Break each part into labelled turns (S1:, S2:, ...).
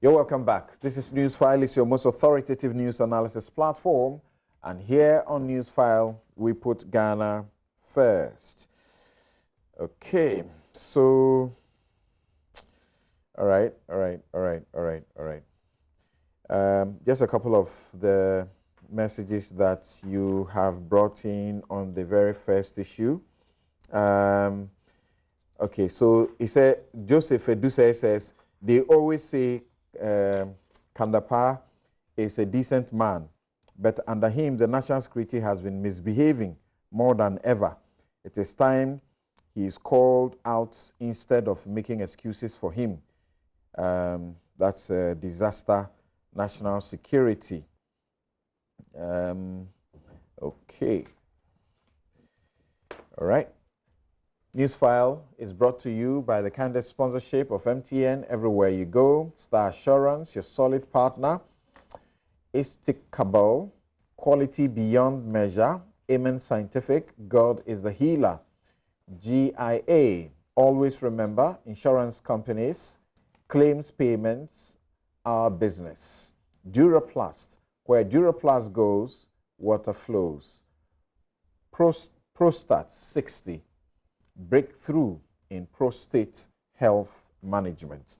S1: You're welcome back. This is Newsfile. It's your most authoritative news analysis platform. And here on Newsfile, we put Ghana first. Okay, so, all right. Just a couple of the messages that you have brought in on the very first issue. Okay, so he said, Joseph Eduse says, they always say Kandapa is a decent man, but under him, the national security has been misbehaving more than ever. It is time he is called out instead of making excuses for him. That's a disaster, national security. Okay. All right. Newsfile is brought to you by the candid sponsorship of MTN. Everywhere you go, Star Assurance, your solid partner. Istikabel, quality beyond measure. Amen Scientific, God is the healer. GIA, always remember, insurance companies, claims payments are business. Duraplast, where Duraplast goes, water flows. Prostat 60. Breakthrough in prostate health management.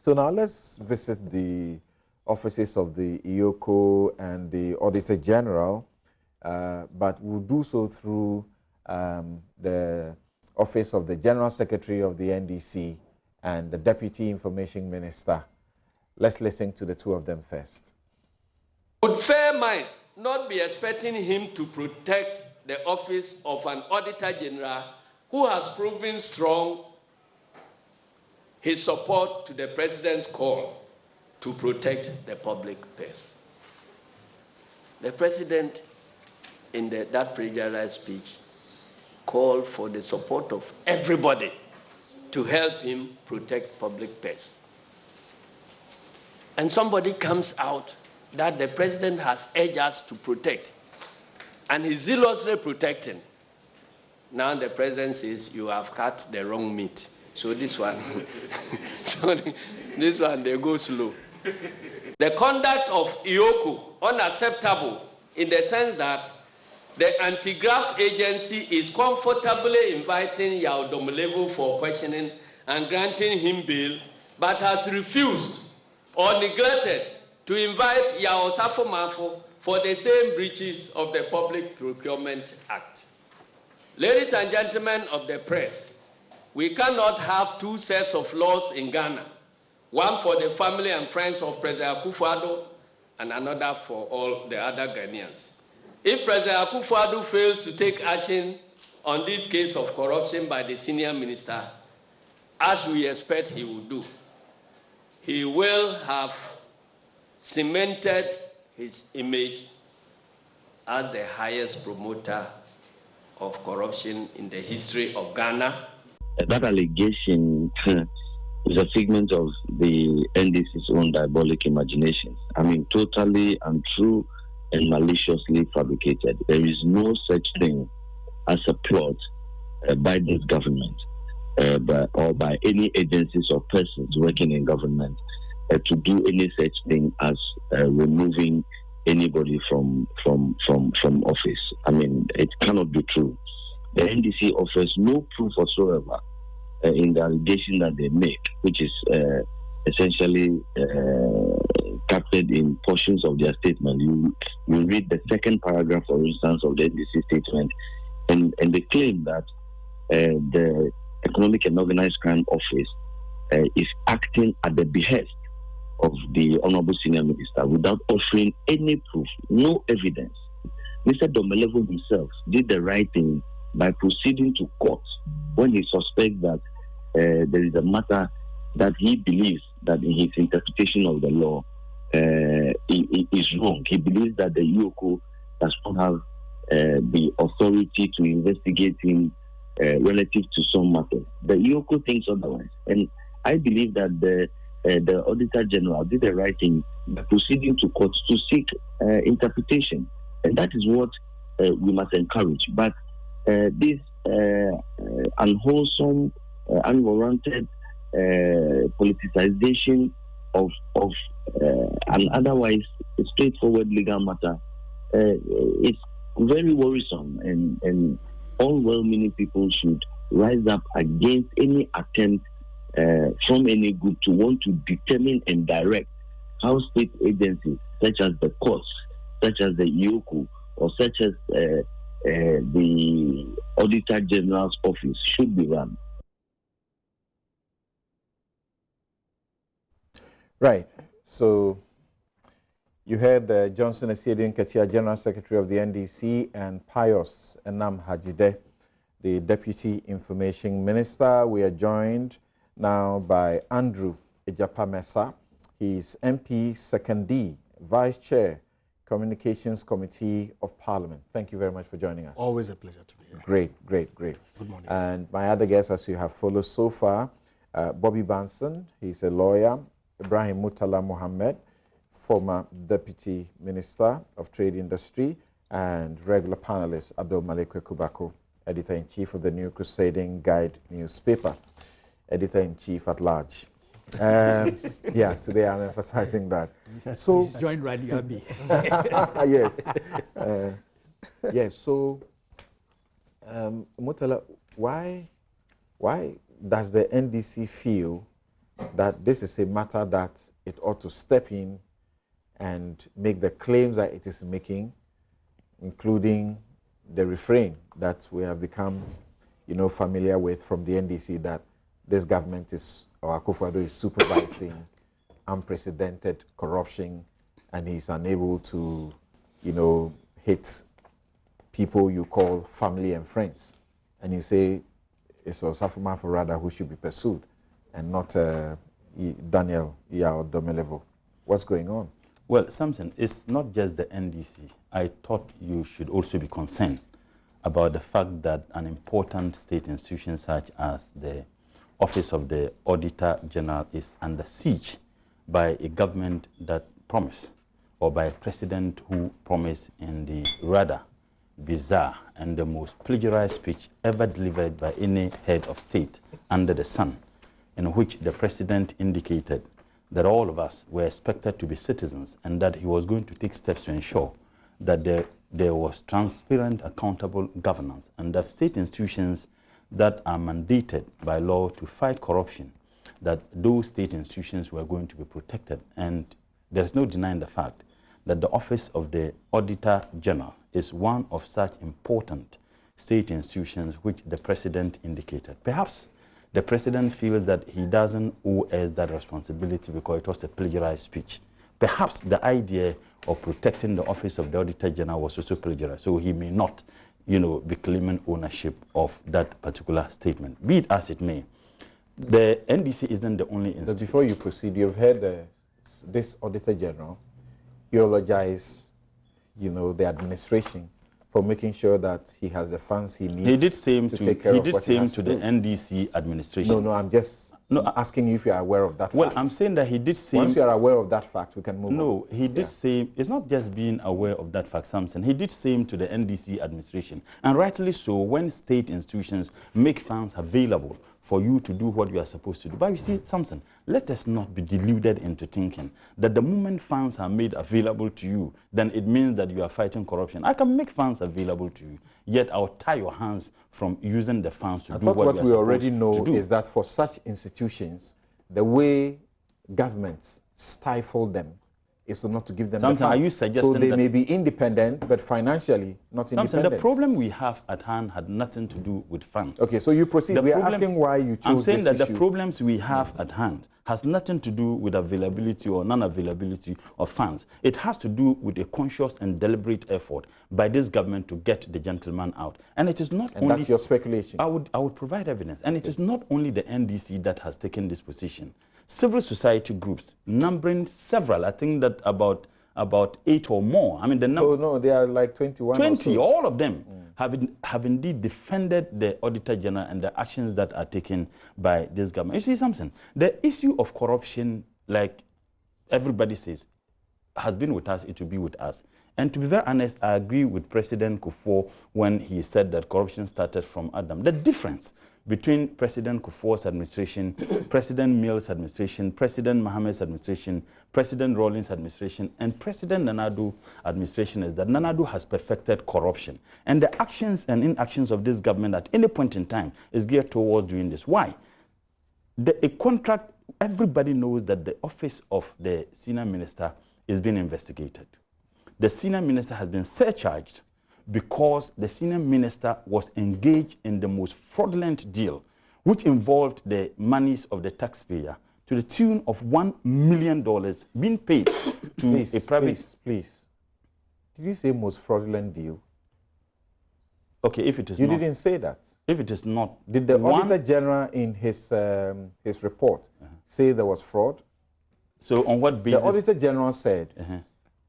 S1: So now let's visit the offices of the Eoco and the Auditor-General, but we'll do so through the office of the General Secretary of the NDC and the Deputy Information Minister. Let's listen to the two of them first.
S2: Would fair minds not be expecting him to protect the office of an Auditor-General who has proven strong his support to the President's call to protect the public purse? The President, in that plagiarized speech, called for the support of everybody to help him protect public purse. And somebody comes out that the President has urged us to protect, and he's zealously protecting. Now the President says, you have cut the wrong meat. So this one, this one, they go slow. The conduct of Eoco, unacceptable in the sense that the anti-graft agency is comfortably inviting Yao Domelevo for questioning and granting him bail, but has refused or neglected to invite Yao Osafo Maafo for the same breaches of the Public Procurement Act. Ladies and gentlemen of the press, we cannot have two sets of laws in Ghana, one for the family and friends of President Akufo-Addo and another for all the other Ghanaians. If President Akufo-Addo fails to take action on this case of corruption by the senior minister, as we expect he will do, he will have cemented his image as the highest promoter of corruption in the history of Ghana.
S3: That allegation is a figment of the NDC's own diabolic imaginations. I mean, totally untrue and maliciously fabricated. There is no such thing as a plot by this government or by any agencies or persons working in government to do any such thing as removing anybody from office. I mean, it cannot be true. The NDC offers no proof whatsoever in the allegation that they make, which is essentially captured in portions of their statement. You read the second paragraph, for instance, of the NDC statement, and they claim that the Economic and Organized Crime Office is acting at the behest of the Honorable Senior Minister without offering any proof, no evidence. Mr. Domelevo himself did the right thing by proceeding to court when he suspects that there is a matter that he believes that in his interpretation of the law is wrong. He believes that the Eoco does not have the authority to investigate him relative to some matters. The Eoco thinks otherwise. And I believe that the Auditor-General did the right thing by proceeding to court to seek interpretation. And that is what we must encourage. But this unwholesome, unwarranted politicization of an otherwise straightforward legal matter is very worrisome, and all well-meaning people should rise up against any attempt from any group to want to determine and direct how state agencies such as the courts, such as the Eoco, or such as the Auditor-General's office should be run.
S1: Right. So you heard Johnson Esiedin Ketia, General Secretary of the NDC, and Pius Enam Hajide, the Deputy Information Minister. We are joined now by Andrew Ejapamesa. He's MP 2nd Vice Chair, Communications Committee of Parliament. Thank you very much for joining us.
S4: Always a pleasure to be here.
S1: Great, great, great.
S4: Good morning.
S1: And my other guests, as you have followed so far, Bobby Banson, he's a lawyer. Ibrahim Murtala Mohammed, former Deputy Minister of Trade Industry, and regular panelist Abdul Malik Kubako, Editor-in-Chief of the New Crusading Guide newspaper, Editor-in-Chief at large. Yeah, today I'm emphasizing that. So
S5: join Radio B.
S1: Yes. Yes. So, Murtala, why does the NDC feel that this is a matter that it ought to step in and make the claims that it is making, including the refrain that we have become, familiar with from the NDC, that this government is, or Akufo-Addo is supervising unprecedented corruption, and he's unable to, hit people you call family and friends, and you say it's Osafo Maafo rather who should be pursued, and not Daniel or Domelevo. What's going on?
S6: Well, Samson, it's not just the NDC. I thought you should also be concerned about the fact that an important state institution such as the Office of the Auditor-General is under siege by a government that promised, or by a president who promised in the rather bizarre and the most plagiarized speech ever delivered by any head of state under the sun, in which the president indicated that all of us were expected to be citizens and that he was going to take steps to ensure that there was transparent, accountable governance, and that state institutions that are mandated by law to fight corruption, that those state institutions were going to be protected. And there's no denying the fact that the Office of the Auditor-General is one of such important state institutions which the president indicated. Perhaps the president feels that he doesn't owe us that responsibility because it was a plagiarized speech. Perhaps the idea of protecting the Office of the Auditor-General was also plagiarized, so he may not, be claiming ownership of that particular statement. Be it as it may, the NDC isn't the only institution.
S1: But before you proceed, you've heard this Auditor-General eulogize, the administration for making sure that he has the funds he needs.
S6: He did same
S1: to take care of what he has
S6: to
S1: to
S6: the
S1: do.
S6: NDC administration.
S1: No, I'm just asking you if you are aware of that fact.
S6: Well, I'm saying that he did same.
S1: Once you are aware of that fact, we can move on.
S6: No, he did same. It's not just being aware of that fact, Samson. He did same to the NDC administration. And rightly so, when state institutions make funds available for you to do what you are supposed to do. But you see, Samson, let us not be deluded into thinking that the moment funds are made available to you, then it means that you are fighting corruption. I can make funds available to you, yet I'll tie your hands from using the funds to do what you are supposed to do.
S1: What we already know is that for such institutions, the way governments stifle them is not to give them the funds.
S6: Are you suggesting
S1: so they may be independent, but financially not independent?
S6: The problem we have at hand had nothing to do with funds.
S1: Okay, so you proceed. We are asking why you chose this issue.
S6: I'm saying that the problems we have at hand has nothing to do with availability or non-availability of funds. It has to do with a conscious and deliberate effort by this government to get the gentleman out. And it is not only...
S1: And that's your speculation?
S6: I would provide evidence. And it is not only the NDC that has taken this position. Civil society groups, numbering several, I think that about 8 or more. I mean, the number...
S1: Oh, no, they are like 21
S6: 20,
S1: or so.
S6: all of them have indeed defended the Auditor General and the actions that are taken by this government. You see something? The issue of corruption, like everybody says, has been with us, it will be with us. And to be very honest, I agree with President Kufuor when he said that corruption started from Adam. The difference between President Kufuor's administration, President Mills' administration, President Mohammed's administration, President Rawlings' administration, and President Nana Ado's administration is that Nana Ado has perfected corruption. And the actions and inactions of this government at any point in time is geared towards doing this. Why? A contract, everybody knows that the office of the senior minister is being investigated. The senior minister has been surcharged because the senior minister was engaged in the most fraudulent deal, which involved the monies of the taxpayer to the tune of $1 million being paid to a private...
S1: Please. Did you say most fraudulent deal?
S6: Okay, if it is
S1: You
S6: not...
S1: didn't say that.
S6: If it is not...
S1: Did the Auditor General in his report say there was fraud?
S6: So on what basis?
S1: The Auditor General said,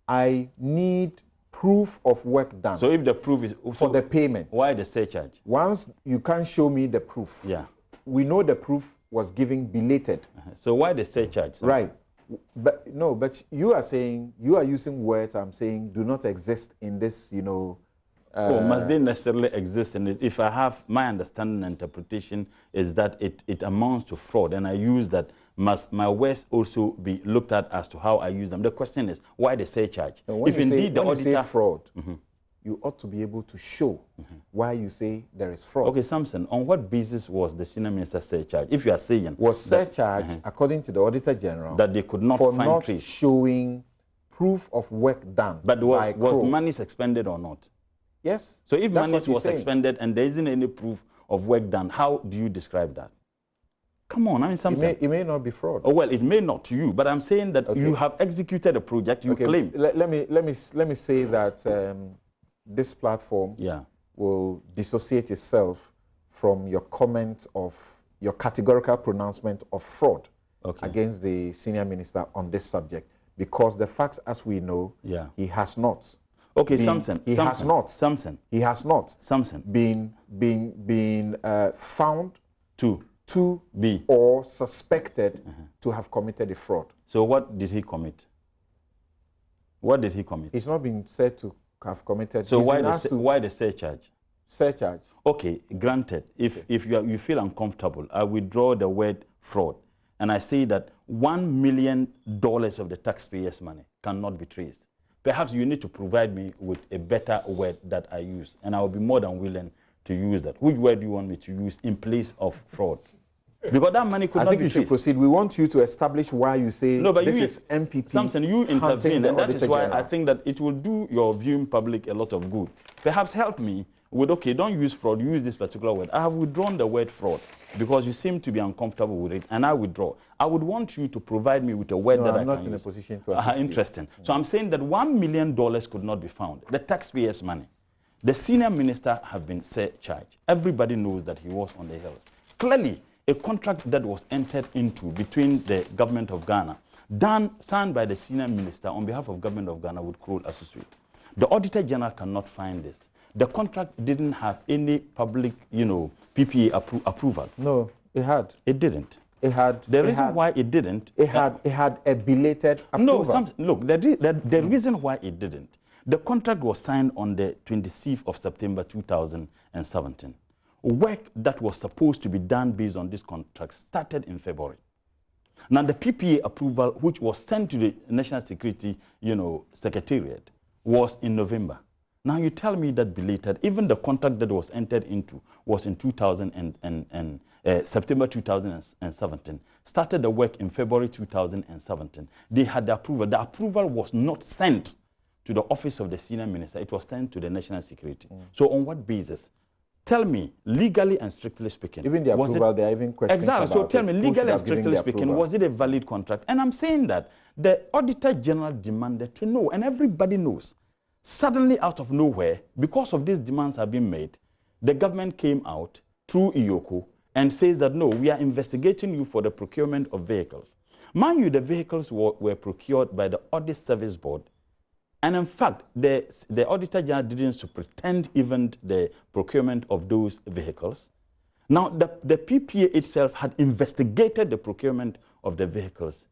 S1: I need proof of work done.
S6: So if the proof is...
S1: For the payment.
S6: Why the surcharge?
S1: Once you can't show me the proof.
S6: Yeah.
S1: We know the proof was given belated.
S6: So why the surcharge?
S1: Right. But no, but you are saying, you are using words I'm saying do not exist in this, you know...
S6: must they necessarily exist in it? If I have my understanding and interpretation is that it amounts to fraud, and I use that, must my words also be looked at as to how I use them? The question is, why the surcharge?
S1: If indeed the auditor... When you say fraud, you ought to be able to show why you say there is fraud.
S6: Okay, Samson, on what basis was the senior minister surcharged? If you are saying...
S1: Was surcharged, according to the Auditor General,
S6: that they could not
S1: for
S6: find
S1: not
S6: trace.
S1: Showing proof of work done.
S6: But
S1: by
S6: was
S1: Kroll.
S6: monies expended or not?
S1: Yes.
S6: So if money was expended and there isn't any proof of work done, how do you describe that? Come on, I mean, something.
S1: It may not be fraud.
S6: Oh well, it may not to you, but I'm saying that you have executed a project. You claim.
S1: Let me say that this platform will dissociate itself from your comment of your categorical pronouncement of fraud against the senior minister on this subject, because the facts, as we know, he has not.
S6: Okay, Samson.
S1: He has not.
S6: Samson.
S1: He has not.
S6: Samson.
S1: Been found to
S6: be
S1: or suspected to have committed a fraud.
S6: So what did he commit? What did he commit?
S1: He's not been said to have committed.
S6: So why the surcharge?
S1: Surcharge.
S6: Okay, granted. If you feel uncomfortable, I withdraw the word fraud, and I say that $1 million of the taxpayers' money cannot be traced. Perhaps you need to provide me with a better word that I use, and I will be more than willing to use that. Which word do you want me to use in place of fraud? Because that money could not be traced. I think you should proceed.
S1: We want you to establish why you say this is MPP.
S6: Samson, you intervene, and that is why I think that it will do your viewing public a lot of good. Perhaps help me with, okay, don't use fraud, use this particular word. I have withdrawn the word fraud because you seem to be uncomfortable with it, and I withdraw. I would want you to provide me with a word that I can use.
S1: I'm not in a position to assist
S6: Interesting. So I'm saying that $1 million could not be found. The taxpayers' money. The senior minister have been surcharged. Everybody knows that he was on the hills. Clearly, a contract that was entered into between the government of Ghana, signed by the senior minister on behalf of government of Ghana with Kroll Associates. The Auditor General cannot find this. The contract didn't have any public, PPA approval.
S1: No, it had.
S6: It didn't.
S1: It had.
S6: The reason why it didn't.
S1: It had a belated approval.
S6: No, look, the reason why it didn't. The contract was signed on the 26th of September 2017. Work that was supposed to be done based on this contract started in February. Now, the PPA approval, which was sent to the National Security, Secretariat, was in November. Now, you tell me that belated, even the contract that was entered into was in September 2017, started the work in February 2017. They had the approval. The approval was not sent to the office of the senior minister. It was sent to the National Security. So on what basis? Tell me, legally and strictly speaking.
S1: Even the approval, there are even questions
S6: about
S1: Exactly.
S6: So tell me, legally and strictly speaking, was it a valid contract? And I'm saying that the Auditor General demanded to know, and everybody knows. Suddenly, out of nowhere, because of these demands have been made, the government came out through Eoco and says that, no, we are investigating you for the procurement of vehicles. Mind you, the vehicles were procured by the Audit Service Board. And in fact, the Auditor General didn't superintend even the procurement of those vehicles. Now, the PPA itself had investigated the procurement of the vehicles.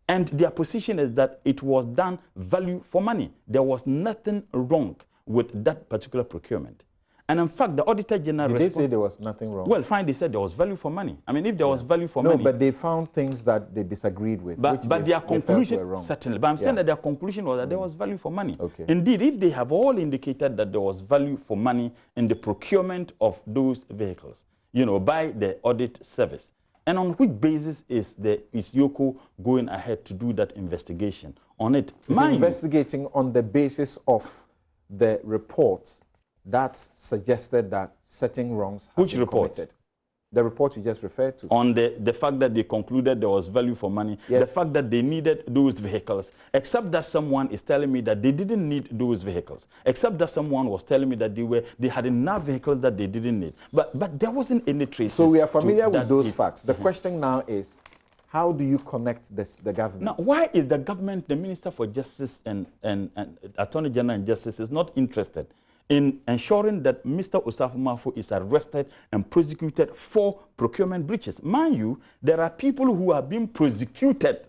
S6: And their position is that it was done value for money. There was nothing wrong with that particular procurement. And in fact, the Auditor General...
S1: Did they say there was nothing wrong?
S6: Well, fine, they said there was value for money. I mean, if there was value for money...
S1: No, but they found things that they disagreed with,
S6: but their conclusion,
S1: were wrong.
S6: Certainly, but I'm saying that their conclusion was that there was value for money.
S1: Okay.
S6: Indeed, if they have all indicated that there was value for money in the procurement of those vehicles, you know, by the audit service, and on which basis is Eoco going ahead to do that investigation on it?
S1: It's investigating on the basis of the reports that suggested that certain wrongs have been committed. The report you just referred to.
S6: On the fact that they concluded there was value for money,
S1: yes.
S6: The fact that they needed those vehicles, except that someone is telling me that they didn't need those vehicles, except that someone was telling me that they had enough vehicles that they didn't need. But there wasn't any trace.
S1: So we are familiar with those facts. The question now is, how do you connect the government?
S6: Now, why is the government, the Minister for Justice and Attorney General and Justice is not interested in ensuring that Mr. Osafo Maafo is arrested and prosecuted for procurement breaches? Mind you, there are people who are being prosecuted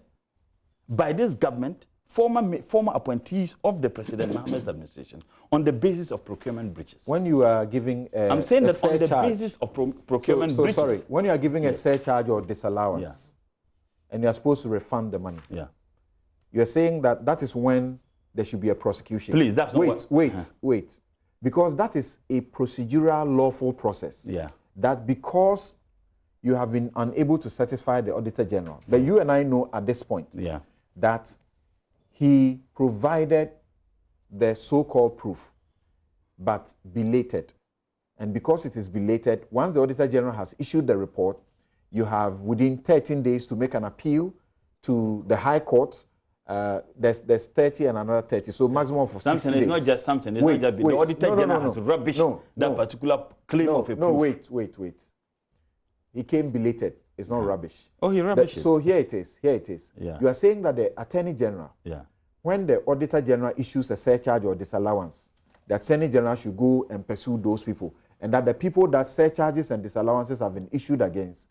S6: by this government, former appointees of the President Mohammed's administration, on the basis of procurement breaches.
S1: When you are giving
S6: I'm saying that on the basis of procurement breaches.
S1: Sorry, when you are giving a surcharge or disallowance, and you are supposed to refund the money, you are saying that that is when there should be a prosecution.
S6: Please, that's not
S1: wait. Because that is a procedural lawful process. That because you have been unable to satisfy the Auditor General, but you and I know at this point that he provided the so-called proof, but belated. And because it is belated, once the Auditor General has issued the report, you have within 13 days to make an appeal to the High Court. There's 30 and another 30, so maximum for 60 days.
S6: It's not just something. It's not just the Auditor General has rubbished that particular claim of a proof.
S1: No, wait. He came belated. It's not rubbish.
S6: Oh, he rubbished.
S1: So here it is. You are saying that the Attorney General, when the Auditor General issues a surcharge or disallowance, the Attorney General should go and pursue those people, and that the people that surcharges and disallowances have been issued against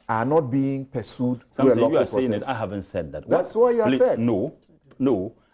S1: are not being pursued through a lawful process. You are saying it.
S6: I haven't said that.
S1: That's what you have said.
S6: No.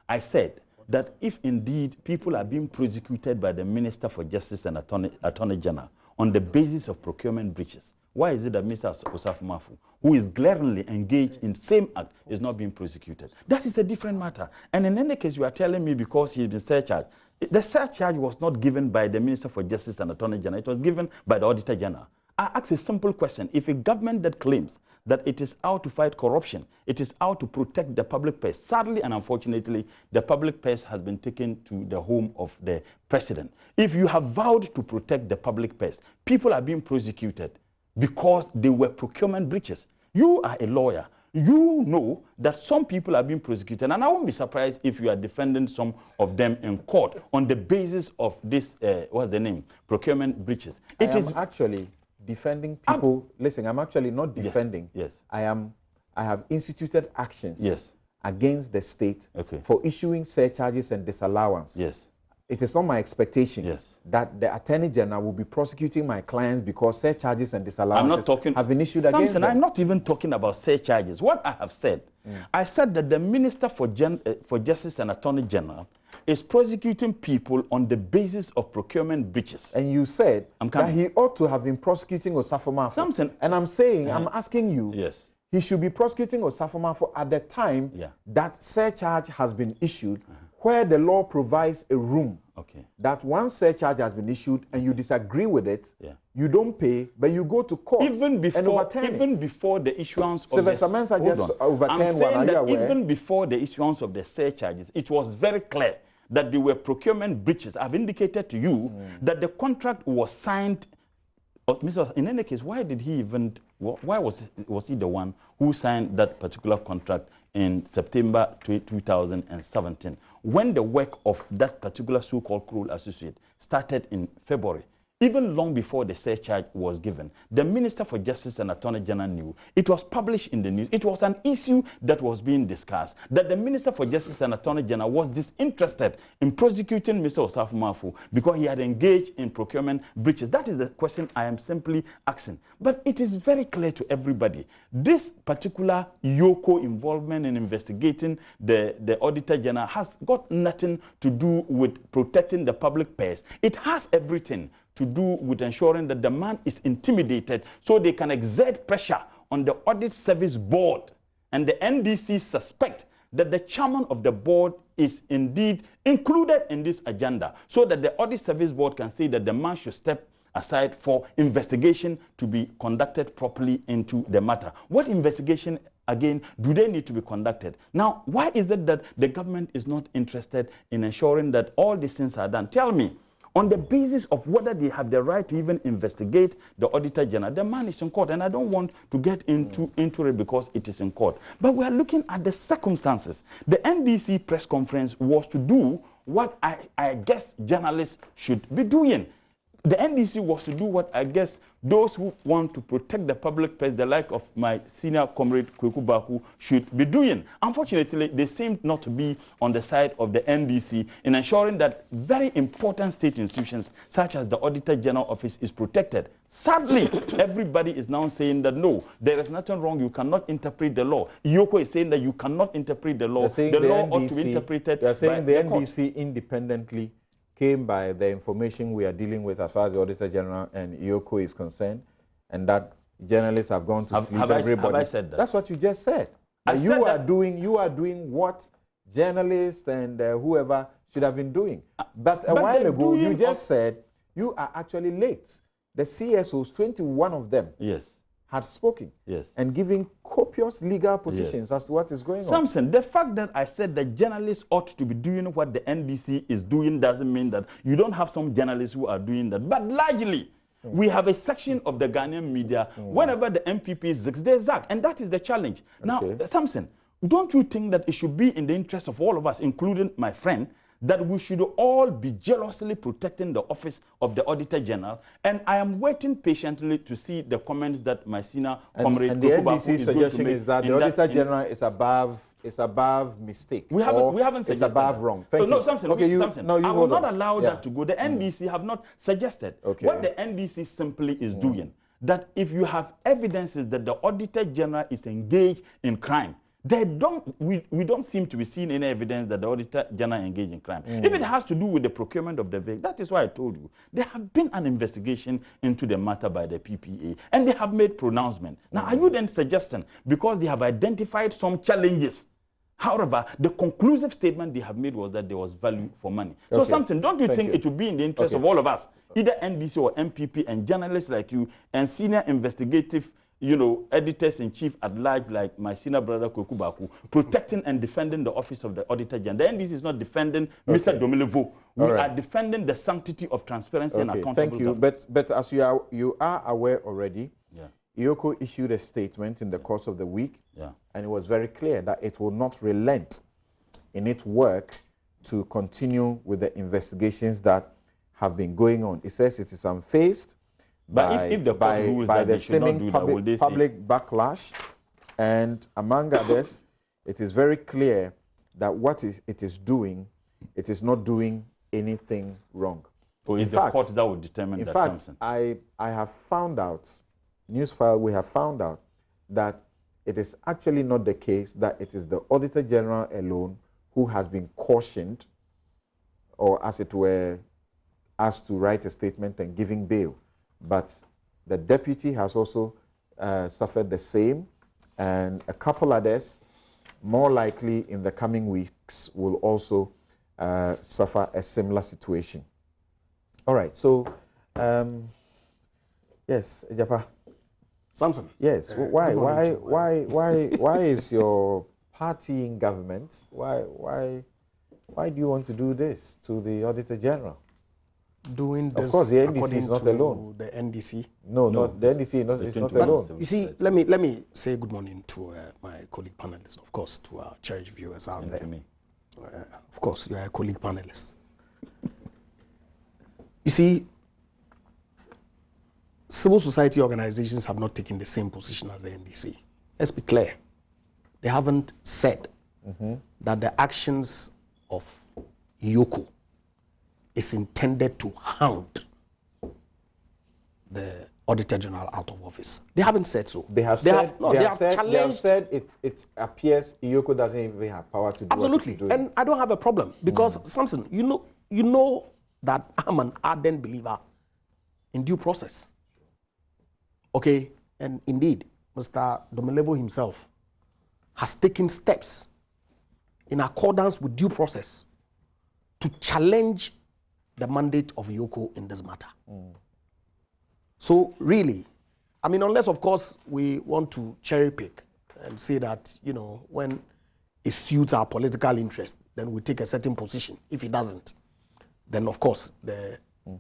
S6: I said that if indeed people are being prosecuted by the Minister for Justice and Attorney General on the basis of procurement breaches, why is it that Mr. Osafo Maafo, who is glaringly engaged in the same act, is not being prosecuted? That is a different matter. And in any case, you are telling me because he's been surcharged. The surcharge was not given by the Minister for Justice and Attorney General. It was given by the Auditor General. I ask a simple question. If a government that claims that it is out to fight corruption, it is out to protect the public purse, sadly and unfortunately, the public purse has been taken to the home of the president. If you have vowed to protect the public purse, people are being prosecuted because they were procurement breaches. You are a lawyer. You know that some people are being prosecuted, and I won't be surprised if you are defending some of them in court on the basis of this, what's the name, procurement breaches.
S1: I am actually defending people. Listen, I'm actually not defending.
S6: Yes.
S1: I have instituted actions against the state for issuing surcharges and disallowance. It is not my expectation that the Attorney General will be prosecuting my clients because surcharges and disallowances have been issued against them.
S6: I'm not even talking about surcharges. What I have said, I said that the Minister for Justice and Attorney General is prosecuting people on the basis of procurement breaches.
S1: And you said that he ought to have been prosecuting Osafo Maafo. And I'm saying, I'm asking you, he should be prosecuting Osafo Maafo at the time that surcharge has been issued, where the law provides a room that once surcharge has been issued and you disagree with it, you don't pay, but you go to court
S6: even before the issuance of even before the issuance of the surcharges, it was very clear that there were procurement breaches. I've indicated to you that the contract was signed. In any case, why did he even? Why was he the one who signed that particular contract in September 2017, when the work of that particular so-called Kroll Associates started in February? Even long before the surcharge was given, the Minister for Justice and Attorney General knew. It was published in the news. It was an issue that was being discussed, that the Minister for Justice and Attorney General was disinterested in prosecuting Mr. Osafo Maafo because he had engaged in procurement breaches. That is the question I am simply asking. But it is very clear to everybody. This particular Eoco involvement in investigating the Auditor General has got nothing to do with protecting the public purse. It has everything to do with ensuring that the man is intimidated so they can exert pressure on the Audit Service Board. And the NDC suspect that the chairman of the board is indeed included in this agenda, so that the Audit Service Board can say that the man should step aside for investigation to be conducted properly into the matter. What investigation, again, do they need to be conducted? Now, why is it that the government is not interested in ensuring that all these things are done? Tell me, on the basis of whether they have the right to even investigate the Auditor General, the man is in court, and I don't want to get into it because it is in court. But we are looking at the circumstances. The NDC press conference was to do what I guess journalists should be doing. The NDC was to do what I guess those who want to protect the public press, the like of my senior comrade Kweku Baku, should be doing. Unfortunately, they seem not to be on the side of the NDC in ensuring that very important state institutions, such as the Auditor General Office, is protected. Sadly, everybody is now saying that no, there is nothing wrong, you cannot interpret the law. Eoco is saying that you cannot interpret the law. The law ought to be interpreted.
S1: They are saying the NDC independently came by the information we are dealing with as far as the Auditor General and Eoco is concerned, and that journalists have gone to sleep. Everybody.
S6: Have I said that?
S1: That's what you just said. You are doing what journalists and whoever should have been doing. But a while ago, you just said you are actually late. The CSOs, 21 of them, had spoken and giving copious legal positions as to what is going on.
S6: Samson, the fact that I said that journalists ought to be doing what the NDC is doing doesn't mean that you don't have some journalists who are doing that. But largely, we have a section of the Ghanaian media, whenever the MPP zigs, they zag. And that is the challenge. Now, Samson, don't you think that it should be in the interest of all of us, including my friend, that we should all be jealously protecting the office of the Auditor General? And I am waiting patiently to see the comments that my senior comrade
S1: and the NDC suggestion is that the Auditor General is above mistake. We haven't suggested it's above wrong. Thank you.
S6: No, Samson, Samson, I will not allow that to go. The NDC have not suggested. What the NDC simply is doing, that if you have evidences that the Auditor General is engaged in crime, we don't seem to be seeing any evidence that the Auditor General engaged in crime. If it has to do with the procurement of the vehicle, that is why I told you, there have been an investigation into the matter by the PPA, and they have made pronouncement. Now, are you then suggesting, because they have identified some challenges, however, the conclusive statement they have made was that there was value for money? So something, don't you think it would be in the interest of all of us, either NDC or MPP and journalists like you and senior investigative editors-in-chief at large, like my senior brother Kweku Baku, protecting and defending the office of the Auditor General? The NDC is not defending Mr. Domelevo. We are defending the sanctity of transparency and accountability.
S1: Thank you. But as you are aware already, Eoco issued a statement in the course of the week, and it was very clear that it will not relent in its work to continue with the investigations that have been going on. It says it is unfazed
S6: But if the court rules that they should not do that, will they
S1: public backlash, and among others, it is very clear that what it is doing, it is not doing anything wrong.
S6: So it's the court that will determine that.
S1: In fact, I have found out, Newsfile, we have found out that it is actually not the case that it is the Auditor General alone who has been cautioned, or as it were, asked to write a statement and giving bail. But the deputy has also suffered the same, and a couple others, more likely in the coming weeks, will also suffer a similar situation. All right, so, yes, Japa.
S4: Samson.
S1: Yes, why is your party in government? Why do you want to do this to the Auditor General?
S4: Doing this,
S1: of course, the NDC is not alone.
S4: The NDC?
S1: No, the NDC is not alone.
S4: You see, let me say good morning to my colleague panelists, of course, to our cherished viewers out there. Of course, you are a colleague panelist. You see, civil society organizations have not taken the same position as the NDC. Let's be clear. They haven't said that the actions of Eoco is intended to hound the Auditor General out of office. They haven't said so. They have said it appears Eoco doesn't even have power to do absolutely.
S1: What it's doing.
S4: And I don't have a problem because Samson, you know that I'm an ardent believer in due process. Okay, and indeed, Mr. Domelevo himself has taken steps in accordance with due process to challenge the mandate of Eoco in this matter. So really, I mean, unless of course we want to cherry pick and say that, you know, when it suits our political interest, then we take a certain position. If it doesn't, then of course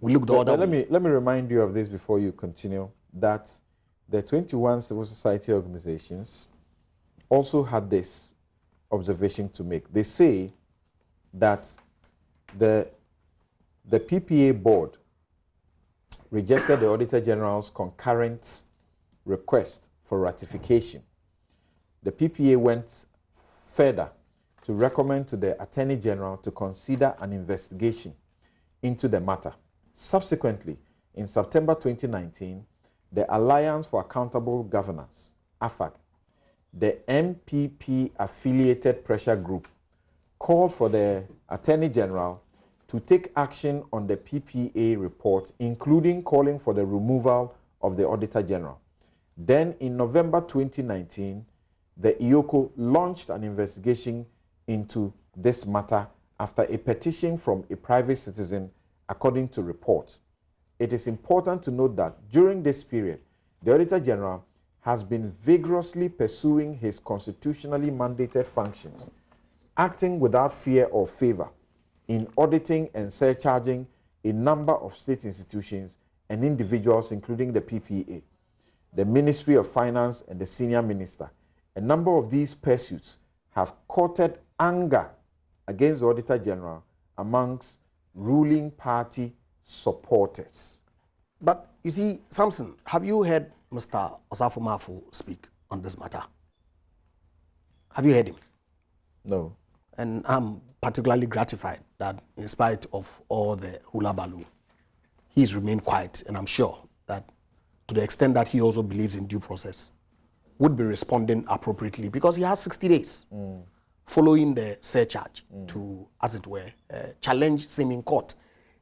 S4: we look the other way.
S1: Let me remind you of this before you continue, that the 21 civil society organizations also had this observation to make. They say that the PPA board rejected the Auditor General's concurrent request for ratification. The PPA went further to recommend to the Attorney General to consider an investigation into the matter. Subsequently, in September 2019, the Alliance for Accountable Governance, AFAG, the MPP-affiliated pressure group, called for the Attorney General to take action on the PPA report, including calling for the removal of the Auditor General. Then, in November 2019, the Eoco launched an investigation into this matter after a petition from a private citizen, according to reports. It is important to note that during this period, the Auditor General has been vigorously pursuing his constitutionally mandated functions, acting without fear or favor in auditing and surcharging a number of state institutions and individuals, including the PPA, the Ministry of Finance, and the senior minister. A number of these pursuits have courted anger against the Auditor General amongst ruling party supporters.
S4: But you see, Samson, have you heard Mr. Osafo Maafo speak on this matter? Have you heard him?
S1: No.
S4: And I'm particularly gratified that in spite of all the hula baloo, he's remained quiet, and I'm sure that to the extent that he also believes in due process, would be responding appropriately, because he has 60 days following the surcharge to, as it were, challenge him in court.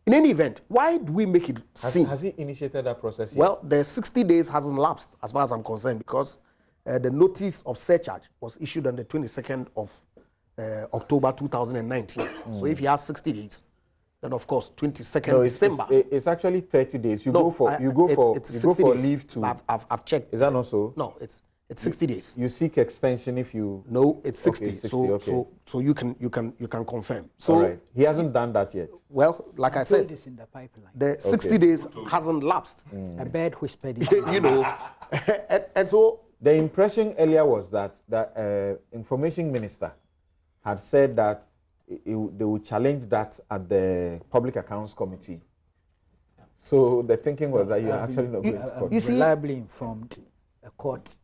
S4: In any event, why do we make it seem?
S1: Has he initiated that process yet?
S4: Well, the 60 days hasn't lapsed as far as I'm concerned, because the notice of surcharge was issued on the 22nd of October 2019. So if he has 60 days, then of course 22nd December.
S1: It's actually 30 days. You go for leave to.
S4: I've checked.
S1: Is that not so?
S4: No, it's 60 days.
S1: You seek extension if you.
S4: No, it's 60.
S1: Okay, 60,
S4: so you can confirm. So
S1: all right. He hasn't done that yet.
S4: Well, like I said,
S5: this in the pipeline.
S4: the 60 days hasn't lapsed.
S5: A bird whispered it.
S4: You know, and so
S1: the impression earlier was that the information minister had said that they would challenge that at the Public Accounts Committee. So the thinking was that you're actually not going to court.
S5: You see, reliably informed, a court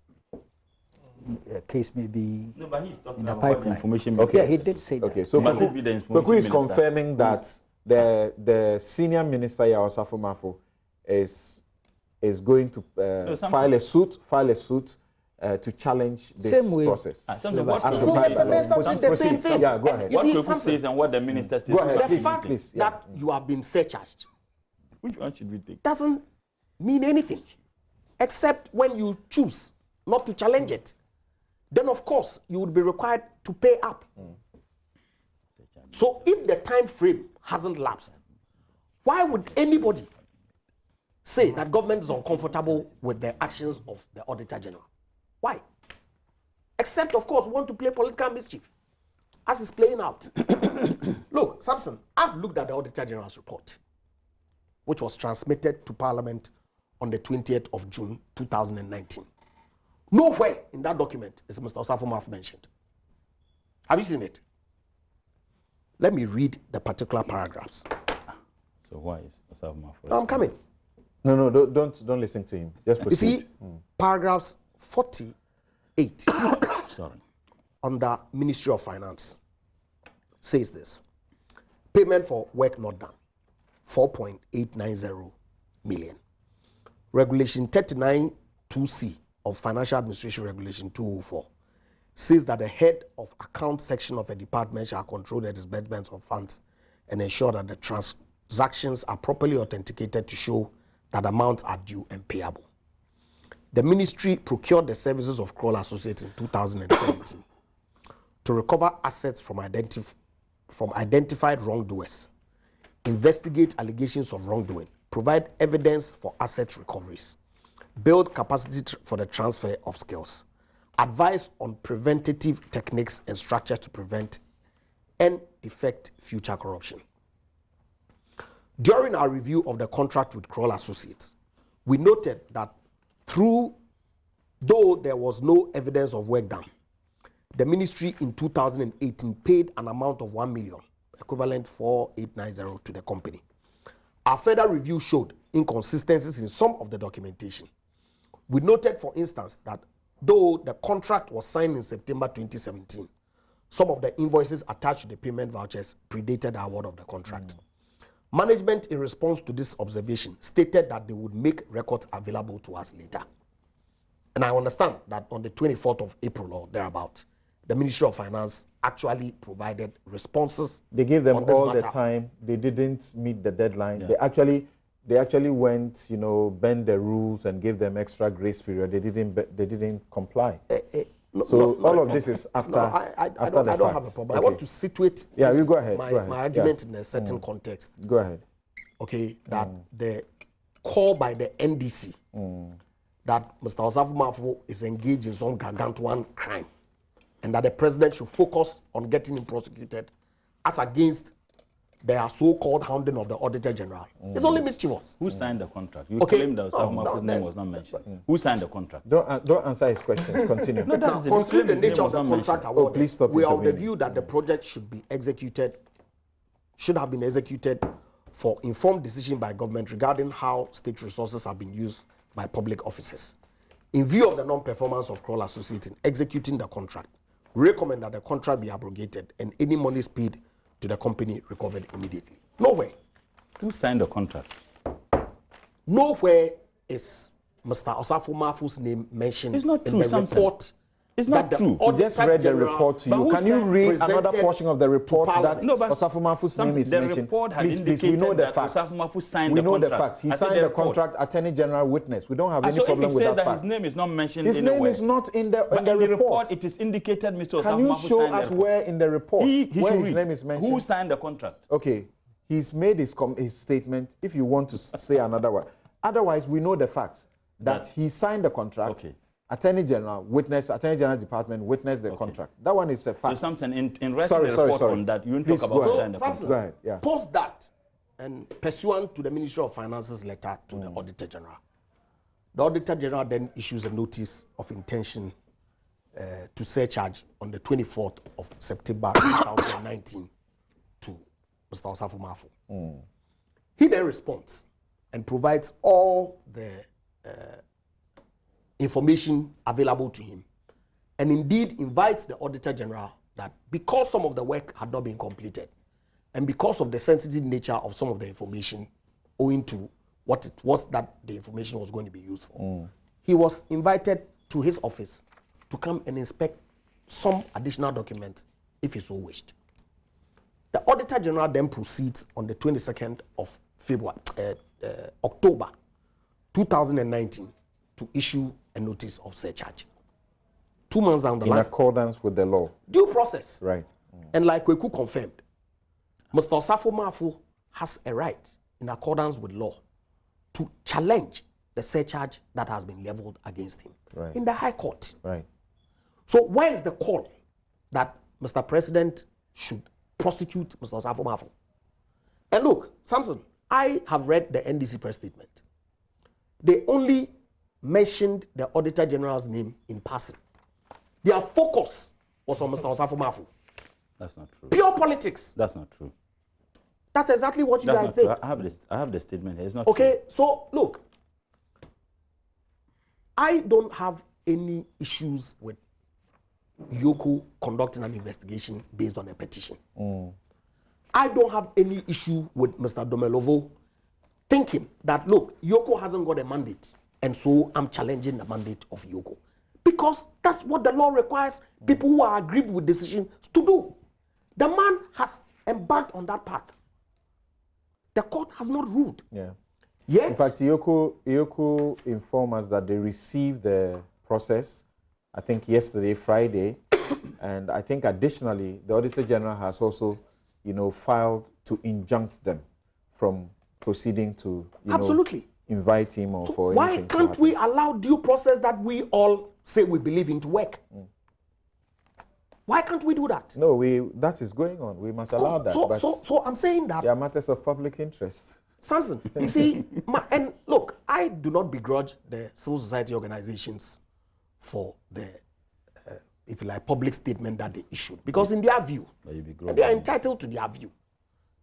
S5: case may be
S6: No, but he's talking
S5: in the
S6: about the
S5: pipeline.
S6: information.
S1: Okay.
S5: Yeah, he did say that.
S1: Okay, so
S6: Must it be the information
S1: Kweku is
S6: minister?
S1: confirming that the senior minister, Osafo Maafo, is going to file a suit to challenge this
S5: Same way.
S1: process.
S6: What
S1: As
S4: So
S1: the
S4: the minister
S1: Proceed.
S4: did the same thing.
S1: Yeah, go ahead.
S4: You see,
S6: Kweku
S4: something-
S6: says and what the minister says.
S1: Go ahead,
S4: the
S1: please,
S4: fact
S1: please.
S4: that you have been surcharged
S6: Which one should we take?
S4: doesn't mean anything, except when you choose not to challenge it. Then of course you would be required to pay up. So if the time frame hasn't lapsed, why would anybody say that government is uncomfortable with the actions of the Auditor General? Why? Except of course want to play political mischief, as is playing out. Look, Samson, I've looked at the Auditor General's report, which was transmitted to Parliament on the 20th of June 2019. Nowhere in that document is Mr. Osafo Maafo mentioned. Have you seen it? Let me read the particular paragraphs.
S6: So why is Osafo Maafo?
S4: I'm coming.
S1: No, don't listen to him. Just
S4: You
S1: proceed.
S4: see, paragraphs 48
S6: Sorry.
S4: on the Ministry of Finance says this: payment for work not done, 4.890 million. Regulation 39(2)C of Financial Administration Regulation 204 says that the head of account section of a department shall control the disbursements of funds and ensure that the transactions are properly authenticated to show that amounts are due and payable. The ministry procured the services of Kroll Associates in 2017 to recover assets from identified wrongdoers, investigate allegations of wrongdoing, provide evidence for asset recoveries, build capacity for the transfer of skills, advise on preventative techniques and structures to prevent and defect future corruption. During our review of the contract with Kroll Associates, we noted that though there was no evidence of work done, the ministry in 2018 paid an amount of 1 million, equivalent 4890 to the company. Our further review showed inconsistencies in some of the documentation. We noted, for instance, that though the contract was signed in September 2017, some of the invoices attached to the payment vouchers predated the award of the contract. Management, in response to this observation, stated that they would make records available to us later. And I understand that on the 24th of April or thereabout, the Ministry of Finance actually provided responses.
S1: They gave them all the time. They didn't meet the deadline. Yeah. They actually went, bend the rules and gave them extra grace period. They didn't comply. All of this is after. No,
S4: I don't have a problem. Okay. I want to situate.
S1: Yeah, you go ahead.
S4: My argument in a certain context.
S1: Go ahead.
S4: Okay, that the call by the NDC that Mr. Osafo Maafo is engaged in some gargantuan crime, and that the president should focus on getting him prosecuted as against their so-called hounding of the Auditor-General. It's only mischievous.
S6: Who signed the contract? You claim that Osafo Maafo's name was not mentioned. Who signed the contract?
S1: Don't answer his questions. Continue.
S4: Now, considering the nature of the contract award, please stop. We are of the view that the project should have been executed for informed decision by government regarding how state resources have been used by public officers. In view of the non-performance of Kroll Associates in executing the contract, we recommend that the contract be abrogated and any monies paid to the company recovered immediately. Nowhere.
S6: Who signed the contract?
S4: Nowhere is Mr. Osafo Maafo's name mentioned in the report.
S6: It's not true.
S1: I just read the report to you. Can you read another portion of the report that Osafo Maafo's name is mentioned?
S6: The report had
S1: please, we know the facts.
S6: Osafo Maafo signed the contract.
S1: We know the facts. He signed the contract, Attorney General witness. We don't have any problem with that fact.
S6: His name is not mentioned
S1: anywhere. His name is not in the report.
S6: It is indicated Mr. Osafo Maafo signed the report.
S1: Can you show us where in the report where his name is mentioned?
S6: Who signed the contract?
S1: Okay. He's made his statement. If you want to say another one. Otherwise, we know the facts. That he signed the contract.
S6: Okay.
S1: Attorney General Department witnessed the contract. That one is a fact.
S6: So something in writing the report on that, you won't talk about signing the contract.
S1: Go ahead. Yeah.
S4: Post that and pursuant to the Ministry of Finance's letter to the Auditor-General. The Auditor-General then issues a notice of intention to surcharge on the 24th of September 2019 to Mr. Osafo Maafo. He then responds and provides all the information available to him, and indeed invites the Auditor General that because some of the work had not been completed, and because of the sensitive nature of some of the information owing to what it was that the information was going to be used for, he was invited to his office to come and inspect some additional documents if he so wished. The Auditor General then proceeds on the 22nd of October 2019 to issue a notice of surcharge. 2 months down the line.
S1: In accordance with the law.
S4: Due process.
S1: Right.
S4: And like Kweku confirmed, Mr. Osafo Maafo has a right, in accordance with law, to challenge the surcharge that has been leveled against him in the High Court.
S1: Right.
S4: So where is the call that Mr. President should prosecute Mr. Osafo Maafo? And look, Samson, I have read the NDC press statement. They only mentioned the Auditor General's name in passing. Their focus was on Mr. Osafo Maafo.
S6: That's not true.
S4: Pure politics.
S6: That's not true.
S4: That's exactly what you guys think.
S6: I have the statement here. It's not
S4: okay,
S6: true.
S4: So look, I don't have any issues with Eoco conducting an investigation based on a petition. I don't have any issue with Mr. Domelevo thinking that, look, Eoco hasn't got a mandate, and so I'm challenging the mandate of Eoco. Because that's what the law requires people who are aggrieved with decisions to do. The man has embarked on that path. The court has not ruled.
S1: Yeah. In fact, Eoco informed us that they received the process, I think yesterday, Friday, and I think additionally, the Auditor General has also, filed to injunct them from proceeding to, invite him or for anything.
S4: Why can't we allow due process that we all say we believe in to work? Why can't we do that?
S1: No, that is going on. We must allow that.
S4: So I'm saying that
S1: there are matters of public interest.
S4: Samson, you see, and look, I do not begrudge the civil society organizations for the, if you like, public statement that they issued. Because in their view, they are entitled to their view.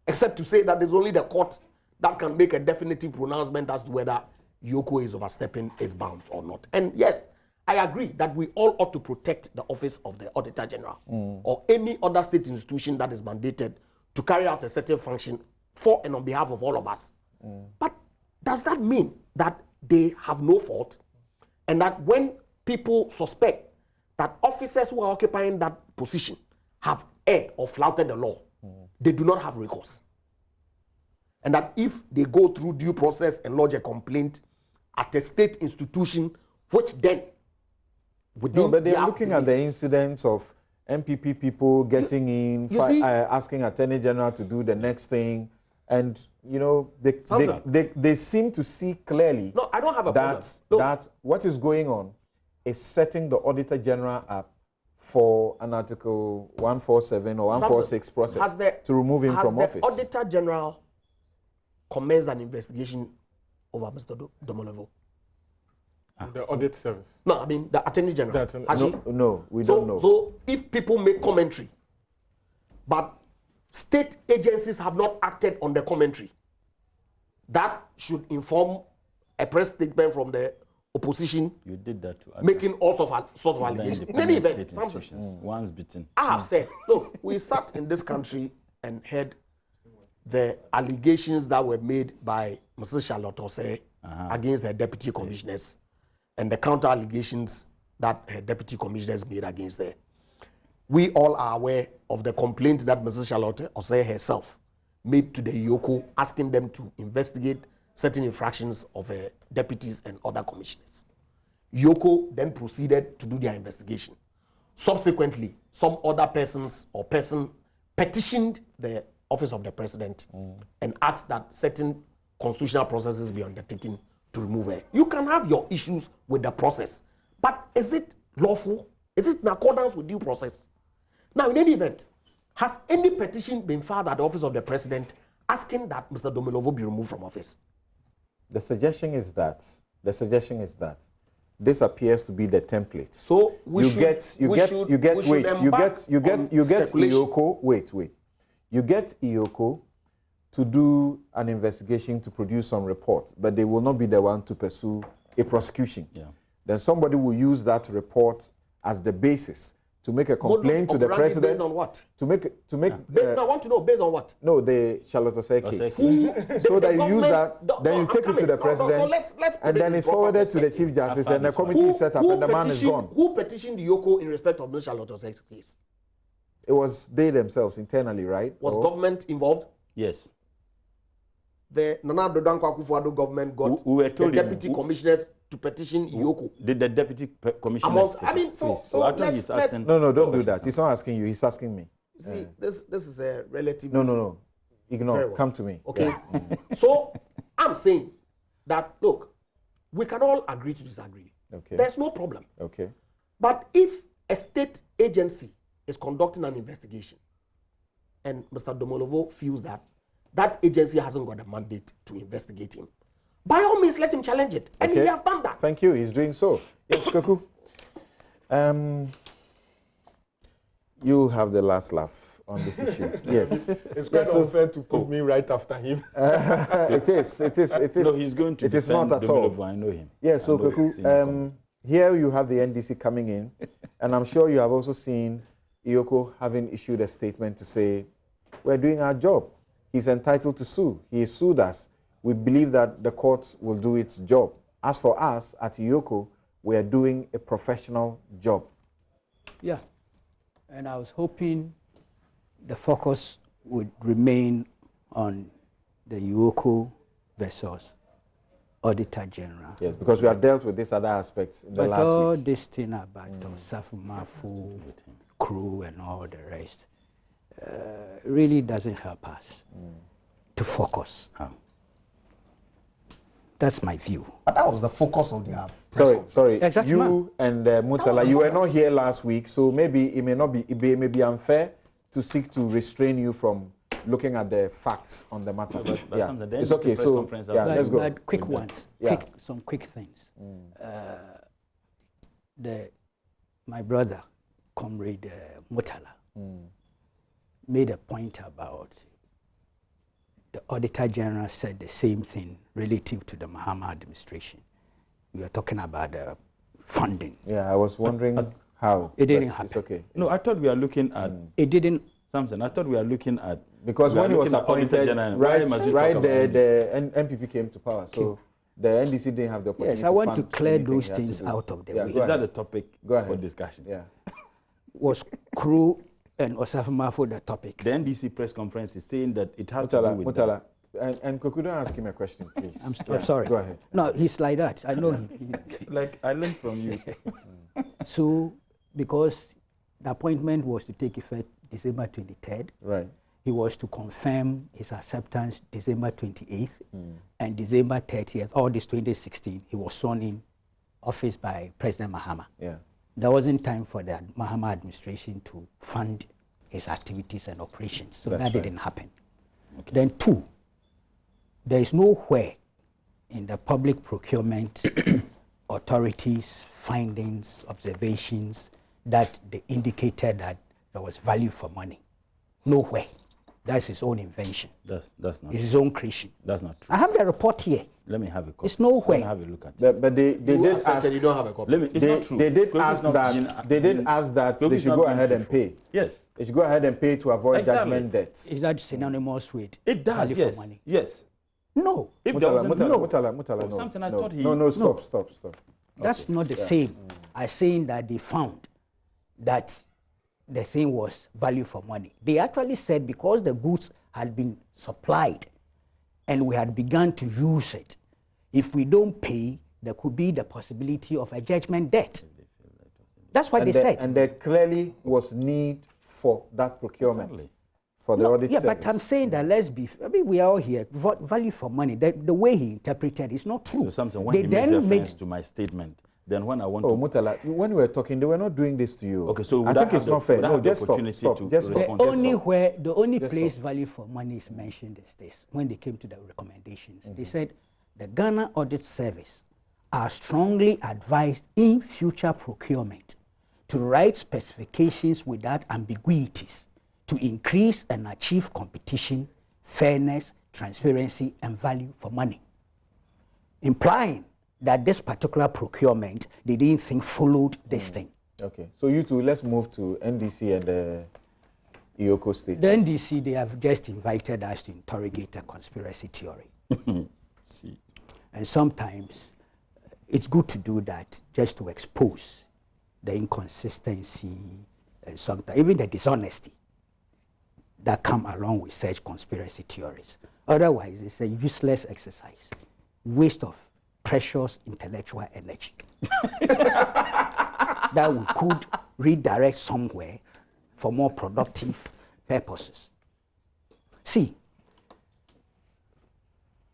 S4: Except to say that there's only the court that can make a definitive pronouncement as to whether Eoco is overstepping its bounds or not. And yes, I agree that we all ought to protect the office of the Auditor General or any other state institution that is mandated to carry out a certain function for and on behalf of all of us. But does that mean that they have no fault and that when people suspect that officers who are occupying that position have erred or flouted the law, they do not have recourse? And that if they go through due process and lodge a complaint at a state institution, which then
S1: No, but they're looking at the incidents of MPP people getting in, asking Attorney General to do the next thing, and they seem to see clearly.
S4: No, I don't have a problem.
S1: That what is going on is setting the Auditor General up for an Article 147 or 146 process to remove him from office.
S4: Has the Auditor General commenced an investigation over Mr. Domelevo?
S7: The audit service.
S4: No, I mean the Attorney General.
S1: No, we don't know.
S4: So if people make commentary, but state agencies have not acted on the commentary, that should inform a press statement from the opposition.
S6: You did that too.
S4: Making all sorts of allegations. In any event,
S6: once beaten.
S4: I have said, look, we sat in this country and heard the allegations that were made by Mrs. Charlotte Osei against her deputy commissioners, and the counter allegations that her deputy commissioners made against her. We all are aware of the complaint that Mrs. Charlotte Osei herself made to the Eoco, asking them to investigate certain infractions of her deputies and other commissioners. Eoco then proceeded to do their investigation. Subsequently, some other persons or person petitioned the office of the president and asked that certain constitutional processes be undertaken to remove her. You can have your issues with the process, but is it lawful? Is it in accordance with due process? Now, in any event, has any petition been filed at the office of the president asking that Mr. Domelevo be removed from office?
S1: The suggestion is that this appears to be the template.
S4: So
S1: you get Eoco to do an investigation to produce some report, but they will not be the one to pursue a prosecution. Then somebody will use that report as the basis to make a complaint to the president.
S4: Based on what?
S1: I
S4: want to know based on what?
S1: No, the Charlotte Osei case. So that you use that, then you take it to the president, and then it's forwarded to the Chief Justice, and the committee is set up, and the man is gone.
S4: Who petitioned the Eoco in respect of Ms. Charlotte Osei's case?
S1: It was they themselves internally, right?
S4: Was government involved?
S6: Yes.
S4: The Nana Dodanko Akufo-Addo government got
S6: we
S4: the deputy commissioners to petition Eoco.
S6: Did the deputy commissioners?
S1: No, don't do that. He's not asking you. He's asking me.
S4: See, this is a relative.
S1: No. Ignore. Come to me.
S4: Okay. So I'm saying that look, we can all agree to disagree.
S1: Okay.
S4: There's no problem.
S1: Okay.
S4: But if a state agency is conducting an investigation, and Mr. Domelevo feels that that agency hasn't got a mandate to investigate him, by all means, let him challenge it. And he has done that.
S1: Thank you. He's doing so. Yes, Koku. You have the last laugh on this issue. Yes.
S7: It's quite unfair to put me right after him.
S1: It is.
S6: No, he's going to.
S1: It is not at all.
S6: I know him.
S1: Yes, so Koku, here you have the NDC coming in, and I'm sure you have also seen Eoco having issued a statement to say, we're doing our job. He's entitled to sue. He sued us. We believe that the court will do its job. As for us at Eoco, we are doing a professional job.
S5: Yeah, and I was hoping the focus would remain on the Eoco versus Auditor-General.
S1: Yes, because we have dealt with this other aspect in the
S5: But
S1: last
S5: all
S1: week.
S5: this thing about Osafo Maafo, Kroll and all the rest really doesn't help us to focus. That's my view.
S4: But that was the focus of their press conference.
S1: Sorry.
S5: Exactly.
S1: You and Mutala, you were not here last week, so maybe it may be unfair to seek to restrain you from looking at the facts on the matter.
S6: But
S1: yeah,
S6: it's
S1: okay. So yeah, let's go.
S5: But quick ones,
S1: Yeah.
S5: some quick things. My brother, Comrade Mutala, made a point about the Auditor General said the same thing relative to the Mahama administration. We were talking about the funding.
S1: Yeah, I was wondering how.
S5: It didn't
S1: but
S5: happen.
S1: It's okay.
S6: No, I thought we are looking at
S5: It didn't.
S6: something. I thought we are looking at
S1: Because
S6: we are
S1: when he was
S6: looking at Auditor
S1: appointed,
S6: General. Why must we talk
S1: right
S6: about
S1: there,
S6: this?
S1: the NPP came to power, so the NDC didn't have the opportunity.
S5: Yes, I want to
S1: fund
S5: clear
S1: anything
S5: those
S1: he had to
S5: things
S1: do.
S5: out of the
S1: Yeah,
S5: way.
S1: go
S6: Is that
S1: ahead.
S6: a topic
S1: Go ahead.
S6: for discussion?
S1: Yeah.
S5: Was Kroll and Osafo Maafo the topic?
S6: The NDC press conference is saying that it has to do with
S1: Mutala, and Koku, don't ask him a question, please.
S5: I'm sorry.
S1: Go ahead.
S5: No, he's like that. I know him.
S6: like I learned from you.
S5: So, because the appointment was to take effect December 23rd,
S1: Right.
S5: he was to confirm his acceptance December 28th, and December 30th, all this 2016, he was sworn in office by President Mahama.
S1: Yeah.
S5: There wasn't time for the Mahama administration to fund his activities and operations, so
S1: That's
S5: that
S1: right.
S5: didn't happen. Okay. Then two, there is nowhere in the public procurement authorities' findings, observations, that they indicated that there was value for money. Nowhere. That's his own invention.
S6: That's not
S5: It's his own creation.
S6: that's not true.
S5: I have the report here.
S6: Let me have a copy.
S5: It's nowhere.
S6: Let me have a look at it.
S1: But they
S4: You
S1: did
S4: accepted
S1: ask.
S4: you don't have a copy.
S6: Let me, it's not true.
S1: They did
S6: Kogi is
S1: ask
S6: not being-
S1: that. They did ask that
S6: Kogi
S1: they
S6: is
S1: should
S6: not
S1: go
S6: being
S1: ahead and
S6: truthful.
S1: pay.
S6: Yes.
S1: They should go ahead and pay to avoid
S6: Exactly.
S1: judgment debts.
S5: Is that synonymous with
S6: It does,
S5: value
S6: yes.
S5: for money?
S6: Yes.
S5: No.
S6: If there
S1: Mutala,
S6: wasn't
S1: Mutala,
S6: Oh,
S1: no.
S6: something I
S1: no.
S6: thought he-
S1: No, stop.
S5: That's not the same as saying that they found that the thing was value for money. They actually said because the goods had been supplied and we had begun to use it, if we don't pay, there could be the possibility of a judgment debt. That's what they said.
S1: And there clearly was need for that procurement
S6: Exactly.
S1: for the
S5: No,
S1: audit
S5: yeah,
S1: service.
S5: but I'm saying that we are all here. Value for money, the way he interpreted is not true.
S6: So something when
S5: They
S6: he makes
S5: then
S6: reference to my statement, then when I want
S1: Oh,
S6: to
S1: Mutala, when we were talking, they were not doing this to you.
S6: Okay, so
S1: I
S6: would I
S1: think
S6: have
S1: it's
S6: the-
S1: not fair.
S6: would I
S1: No,
S6: have the
S1: just stop.
S6: opportunity
S1: Stop.
S6: to
S1: Just stop.
S6: respond?
S5: The only
S1: Just
S5: place
S1: stop.
S5: value for money is mentioned is this. When they came to the recommendations, they said the Ghana Audit Service are strongly advised in future procurement to write specifications without ambiguities to increase and achieve competition, fairness, transparency, and value for money. Implying that this particular procurement, they didn't think followed this thing.
S1: Okay, so you two, let's move to NDC and the Eoco state.
S5: The NDC, they have just invited us to interrogate a conspiracy theory.
S6: see.
S5: And sometimes it's good to do that just to expose the inconsistency and sometimes even the dishonesty that come along with such conspiracy theories. Otherwise, it's a useless exercise, waste of precious intellectual energy that we could redirect somewhere for more productive purposes. See,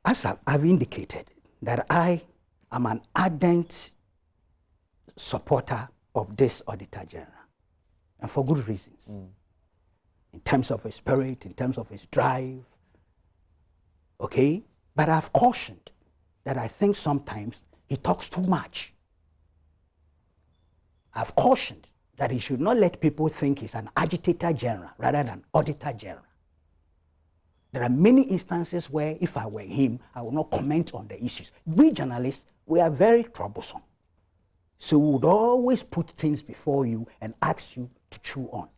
S5: as I've indicated, that I am an ardent supporter of this Auditor General, and for good reasons. In terms of his spirit, in terms of his drive, okay? But I've cautioned that I think sometimes he talks too much. I've cautioned that he should not let people think he's an agitator general rather than auditor general. There are many instances where if I were him, I would not comment on the issues. We journalists, we are very troublesome. So we would always put things before you and ask you to chew on.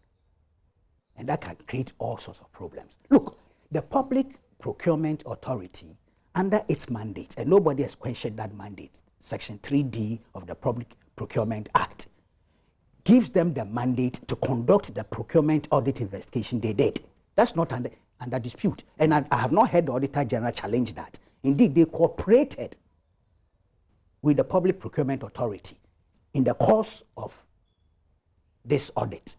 S5: And that can create all sorts of problems. Look, the Public Procurement Authority, under its mandate, and nobody has questioned that mandate, Section 3D of the Public Procurement Act, gives them the mandate to conduct the procurement audit investigation they did. That's not under dispute. And I have not heard the Auditor General challenge that. Indeed, they cooperated with the Public Procurement Authority in the course of this audit.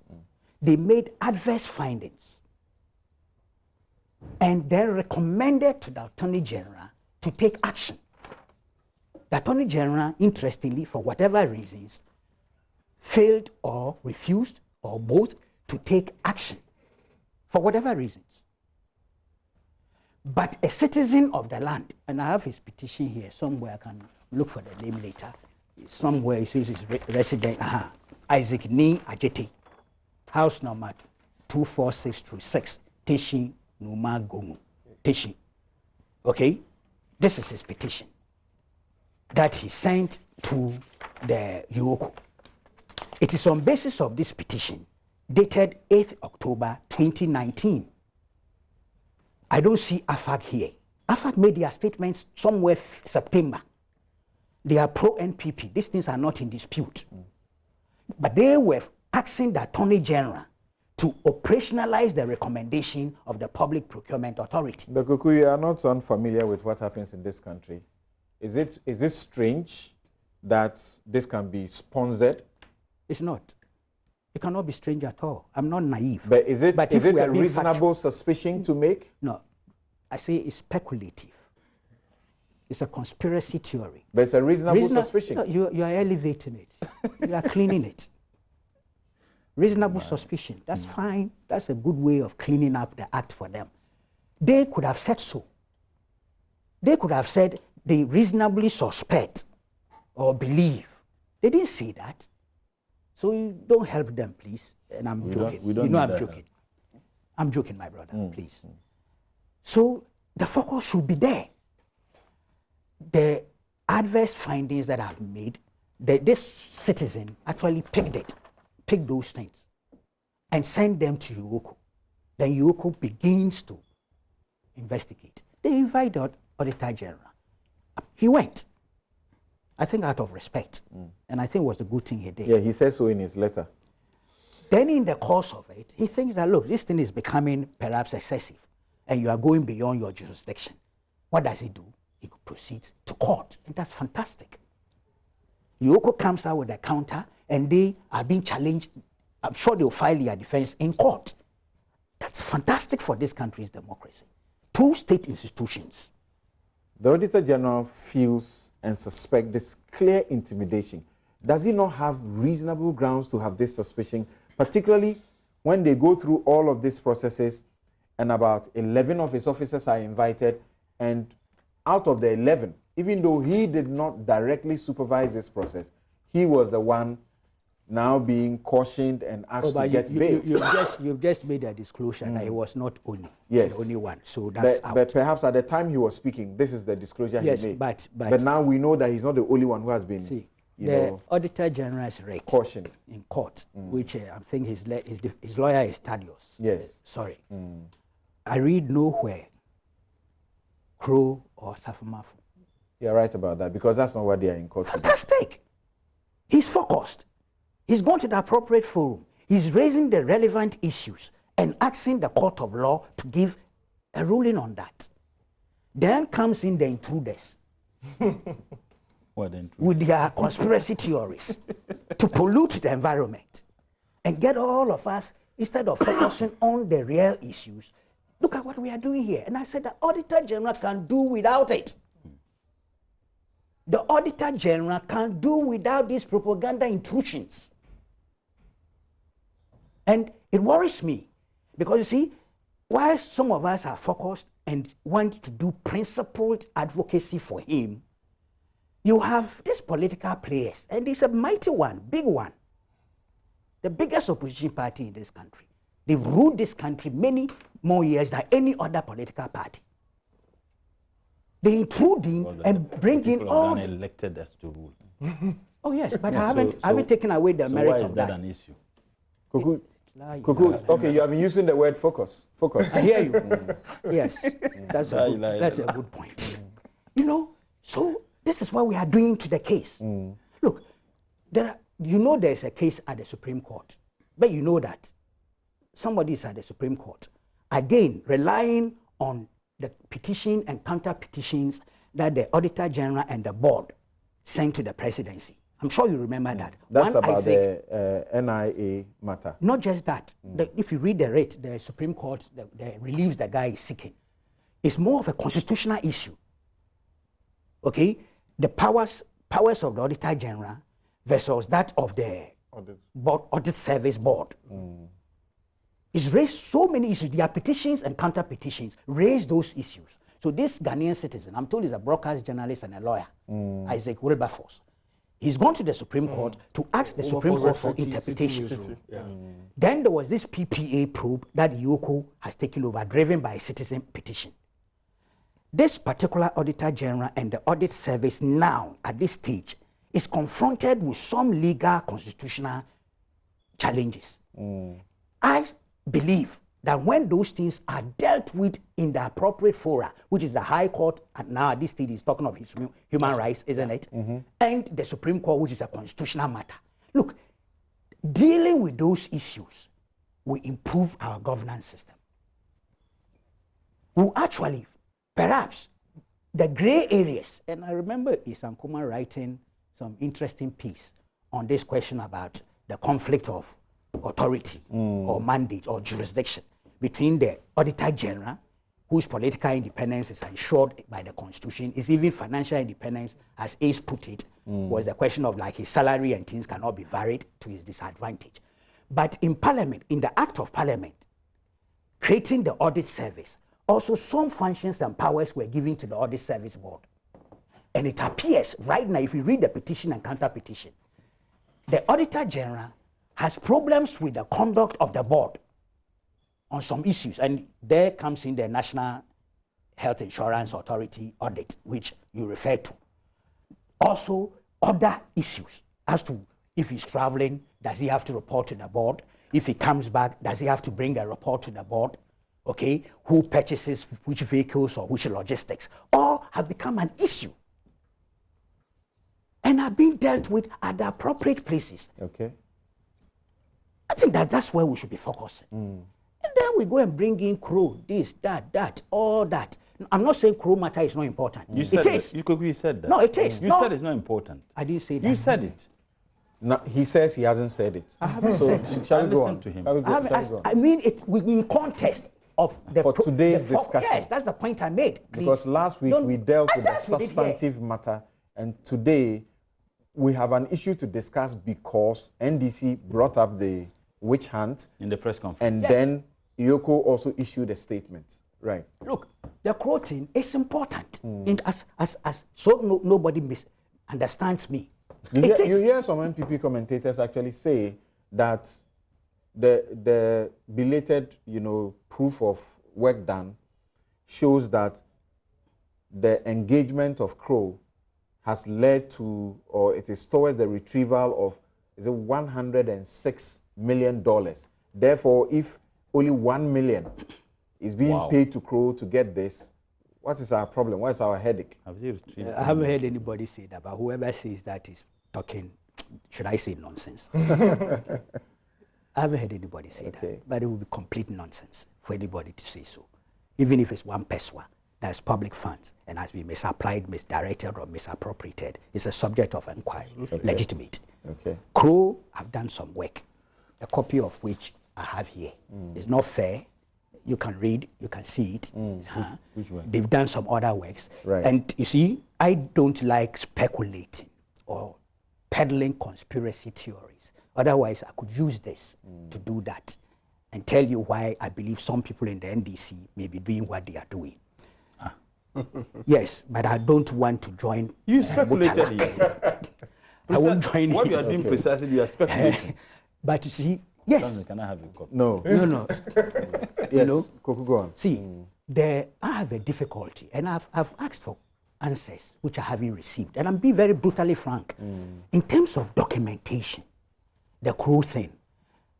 S5: They made adverse findings and then recommended to the Attorney General to take action. The Attorney General, interestingly, for whatever reasons, failed or refused or both to take action for whatever reasons. But a citizen of the land, and I have his petition here somewhere, I can look for the name later. Somewhere it says his resident, Isaac Ni Ajete, house number 24636, Teshi Numa Gomu. Teshi. Okay? This is his petition that he sent to the Eoco. It is on basis of this petition, dated 8th October 2019. I don't see AFAG here. AFAG made their statements somewhere September. They are pro-NPP. These things are not in dispute. But they were asking the Attorney General to operationalize the recommendation of the Public Procurement Authority.
S1: But Kuku, you are not unfamiliar with what happens in this country. Is it strange that this can be sponsored?
S5: It's not. It cannot be strange at all. I'm not naive.
S1: But is it a reasonable suspicion to make?
S5: No. I say it's speculative. It's a conspiracy theory.
S1: But it's a reasonable suspicion.
S5: No, you are elevating it. You are cleaning it. Reasonable suspicion. That's fine. That's a good way of cleaning up the act for them. They could have said so. They could have said they reasonably suspect or believe. They didn't say that. So you don't help them, please. And I'm joking. You know I'm joking. I'm joking, my brother, please. So the focus should be there. The adverse findings that I've made, this citizen actually picked those things and sent them to Eoco. Then Eoco begins to investigate. They invite the Auditor General. He went. I think out of respect. And I think it was the good thing he did.
S1: Yeah, he says so in his letter.
S5: Then in the course of it, he thinks that, look, this thing is becoming perhaps excessive and you are going beyond your jurisdiction. What does he do? He proceeds to court, and that's fantastic. Eoco comes out with a counter and they are being challenged. I'm sure they'll file their defense in court. That's fantastic for this country's democracy. Two state institutions.
S1: The Auditor General feels and suspects this clear intimidation. Does he not have reasonable grounds to have this suspicion, particularly when they go through all of these processes and about 11 of his officers are invited, and out of the 11, even though he did not directly supervise this process, he was the one now being cautioned and asked to get bail.
S5: You've just made a disclosure that he was not the only one. So that's out.
S1: But perhaps at the time he was speaking, this is the disclosure he made. But now we know that he's not the only one who has been
S5: the Auditor General's rate
S1: cautioned
S5: in court, which I think his lawyer is Thaddeus.
S1: Yes.
S5: Sorry. I read nowhere Kroll or Osafo Maafo.
S1: You're right about that, because that's not what they are in court.
S5: Fantastic. He's focused. He's gone to the appropriate forum. He's raising the relevant issues and asking the court of law to give a ruling on that. Then comes in the intruders with their conspiracy theories to pollute the environment and get all of us, instead of focusing on the real issues, look at what we are doing here. And I said the Auditor General can do without it. The Auditor General can do without these propaganda intrusions. And it worries me because, you see, while some of us are focused and want to do principled advocacy for him, you have these political players, and it's a mighty one, big one, the biggest opposition party in this country. They've ruled this country many more years than any other political party. They intrude in and bring in all
S6: elected us to rule.
S5: Oh yes, but I haven't taken away the merits of that.
S6: Why is that an issue?
S1: Kuku, okay, you have been using the word focus. Focus.
S5: I hear you. Yes, that's a good point. You know, so this is what we are doing to the case. Look, there's a case at the Supreme Court, but you know that somebody is at the Supreme Court, again, relying on the petition and counter petitions that the Auditor General and the board sent to the presidency. I'm sure you remember that.
S1: That's
S5: One
S1: about
S5: Isaac,
S1: the NIA matter.
S5: not just that. If you read the writ, the Supreme Court, the relief the guy is seeking, it's more of a constitutional issue. Okay, the powers of the Auditor General versus that of the Audit Service Board. It's raised so many issues. There are petitions and counter petitions raise those issues. So this Ghanaian citizen, I'm told he's a broadcast journalist and a lawyer, Isaac Wilberforce. He's gone to the Supreme Court to ask the Supreme Court for interpretation. Then there was this PPA probe that Eoco has taken over, driven by a citizen petition. This particular Auditor General and the Audit Service now, at this stage, is confronted with some legal constitutional challenges. I believe that when those things are dealt with in the appropriate fora, which is the High Court, and now at this stage is talking of human rights, isn't it? And the Supreme Court, which is a constitutional matter. Look, dealing with those issues will improve our governance system. Will actually, perhaps, the gray areas, and I remember Isan Kuma writing some interesting piece on this question about the conflict of authority or mandate or jurisdiction between the Auditor General, whose political independence is ensured by the Constitution, is even financial independence, as Ace put it, was the question of like his salary and things cannot be varied to his disadvantage. But in Parliament, in the Act of Parliament, creating the Audit Service, also some functions and powers were given to the Audit Service Board. And it appears right now, if you read the petition and counter petition, the Auditor General has problems with the conduct of the board on some issues. And there comes in the National Health Insurance Authority audit, which you refer to. Also, other issues as to if he's traveling, does he have to report to the board? If he comes back, does he have to bring a report to the board? Okay, who purchases which vehicles or which logistics? All have become an issue and are being dealt with at the appropriate places.
S1: Okay.
S5: I think that's where we should be focusing. And then we go and bring in Kroll, this, that, all that. I'm not saying Kroll matter is not important.
S6: You said
S5: it is.
S6: You said that.
S5: No, it is.
S6: You said it's not important.
S5: I didn't say that.
S6: You said it.
S1: No, he says he hasn't said it.
S5: I haven't said it.
S1: Shall we go
S6: Listen
S1: on?
S6: to him.
S1: Shall we go-
S5: I mean it in context of the
S1: For today's discussion.
S5: Yes, that's the point I made. Please.
S1: Because last week we dealt with the substantive matter, and today we have an issue to discuss because NDC brought up the witch hunt
S6: In the press conference.
S1: and then Eoco also issued a statement. Right.
S5: Look, the Kroll thing is important. And so nobody misunderstands me.
S1: You hear some NPP commentators actually say that the belated, proof of work done shows that the engagement of Kroll has led to, or it is towards the retrieval of, is it $106 million. Therefore, if only 1 million is being paid to Kroll to get this, what is our problem? What is our headache?
S5: I haven't heard anybody say that, but whoever says that is talking, should I say nonsense? I haven't heard anybody say that, but it would be complete nonsense for anybody to say so. Even if it's one peso, that's public funds and has been misapplied, misdirected, or misappropriated. It's a subject of inquiry, legitimate. Kroll have done some work, a copy of which I have here. It's not fair. You can read, you can see it.
S6: Which one?
S5: They've done some other works. And you see, I don't like speculating or peddling conspiracy theories. Otherwise, I could use this to do that and tell you why I believe some people in the NDC may be doing what they are doing. Yes, but I don't want to join.
S6: You speculated.
S5: I won't join.
S6: What you are doing precisely, you are speculating.
S5: But you see, yes.
S6: Can I have a copy?
S1: No.
S5: No.
S1: Yes, Koku, go on.
S5: See, I have a difficulty, and I've asked for answers which I haven't received, and I'm being very brutally frank. In terms of documentation, the Kroll thing,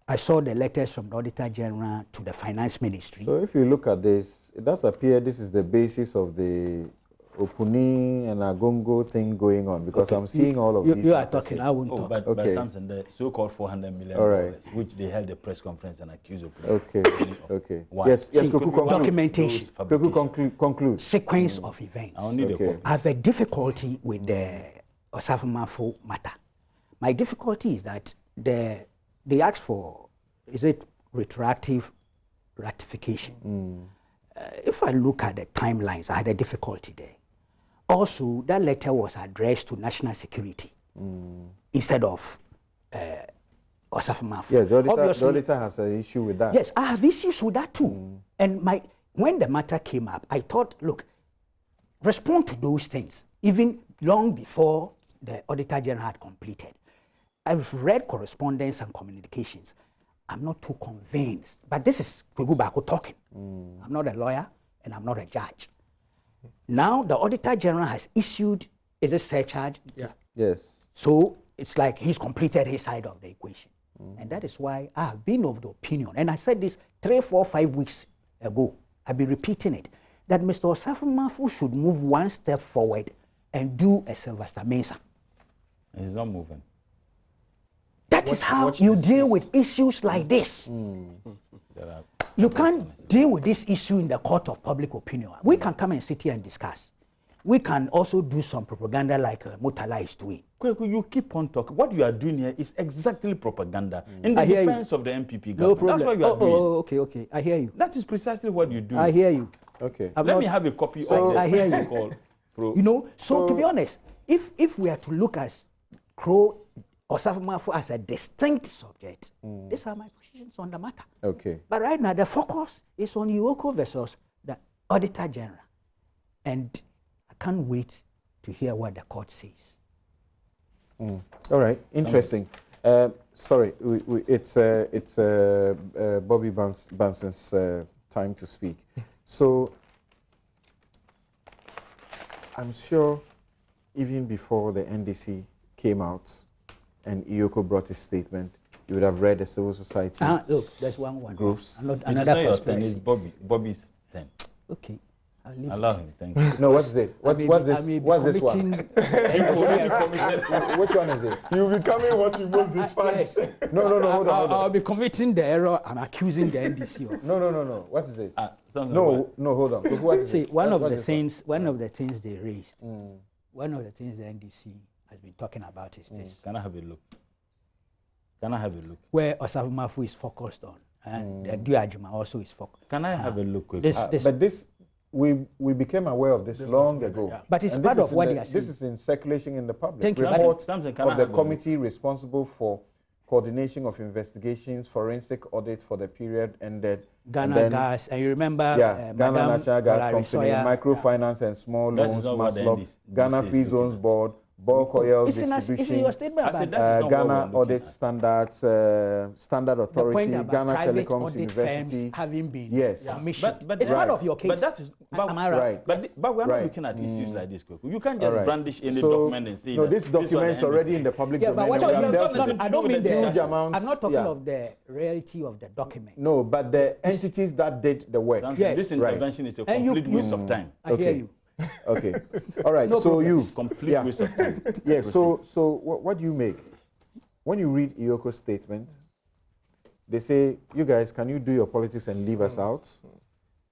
S5: I saw the letters from the Auditor General to the Finance Ministry.
S1: So if you look at this, it does appear this is the basis of the Opuni and Agongo thing going on, because I'm seeing all of these.
S5: You are talking, I won't talk.
S6: But Samson, the so-called $400 million, which they held a press conference and accused of.
S1: Okay.
S6: Why?
S1: Yes, Koku,
S5: documentation.
S1: Koku, conclude.
S5: Sequence of events.
S6: I need a copy.
S5: I have a difficulty with the Osafo Maafo matter. My difficulty is that they asked for, is it retroactive ratification? If I look at the timelines, I had a difficulty there. Also, that letter was addressed to national security instead of Osafo Maafo.
S1: Yes, the auditor has an issue with that.
S5: Yes, I have issues with that too. And when the matter came up, I thought, look, respond to those things, even long before the Auditor General had completed. I've read correspondence and communications. I'm not too convinced, but this is Kwegu talking. I'm not a lawyer and I'm not a judge. Now the Auditor General has issued, is a surcharge?
S7: Yeah.
S1: Yes.
S5: So it's like he's completed his side of the equation. And that is why I have been of the opinion, and I said this 3, 4, 5 weeks ago, I've been repeating it, that Mr. Osafo Maafo should move one step forward and do a Sylvester Mensah.
S6: He's not moving.
S5: That is how you deal with issues like this. You can't deal with this issue in the court of public opinion. We can come and sit here and discuss. We can also do some propaganda like Murtala is doing.
S6: You keep on talking. What you are doing here is exactly propaganda in the defense of the MPP government.
S5: No problem.
S6: That's what you are doing.
S5: Oh, okay. I hear you.
S6: That is precisely what you do.
S5: I hear you.
S1: Okay.
S6: Let me have a copy of the
S5: I hear you.
S6: call.
S5: You know, so to be honest, if we are to look at Kroll Osafo Maafo as a distinct subject, these are my positions on the matter.
S1: Okay.
S5: But right now, the focus is on Eoco versus the Auditor-General. And I can't wait to hear what the court says.
S1: All right. Interesting. Sorry, it's Bobby Banson's time to speak. So I'm sure even before the NDC came out and Eoco brought his statement, you would have read the civil society
S5: look, there's one
S1: groups.
S5: Another perspective.
S6: It's Bobby's turn.
S5: Okay. I'll
S6: Allow him, thank you.
S1: No, what's it? What's this one?
S7: Which one is it? You'll be coming what you most despise.
S1: No, hold on.
S5: I'll be committing the error and accusing the NDC of.
S1: No. What is it?
S6: No,
S1: hold on. What is it?
S5: One of the things they raised, one of the things the NDC has been talking about is this.
S6: Can I have a look?
S5: Where Osafo Maafo is focused on, and the Duajima also is focused.
S6: Can I have a look?
S1: But this, we became aware of this long ago.
S5: Yeah. But it's part of what they are saying.
S1: This is in circulation in the public.
S5: Thank you.
S1: Report of the committee responsible for coordination of investigations, forensic audit for the period ended.
S5: Ghana Gas, and you remember
S1: Ghana National Gas Company, Microfinance and Small Loans, MASLOC, Ghana Free Zones Board, bulk oil distribution, Ghana Audit Standards, Standard Authority, Ghana Telecoms University.
S5: Having been
S6: but
S5: it's part of your case.
S6: But that is,
S5: am I right?
S6: But we're not looking at issues like this. You can't just brandish any document and say
S1: no, this document's already in the public domain.
S5: But I don't mean I'm not talking of the reality of the document.
S1: No, but the entities that did the work.
S5: Yes.
S6: This intervention is a complete waste of time.
S5: I hear you.
S1: Okay. All right.
S5: No
S1: so
S5: problem.
S1: you
S6: complete waste of time.
S1: Yeah. So what do you make when you read Eoco's statement? They say, "You guys, can you do your politics and leave us out?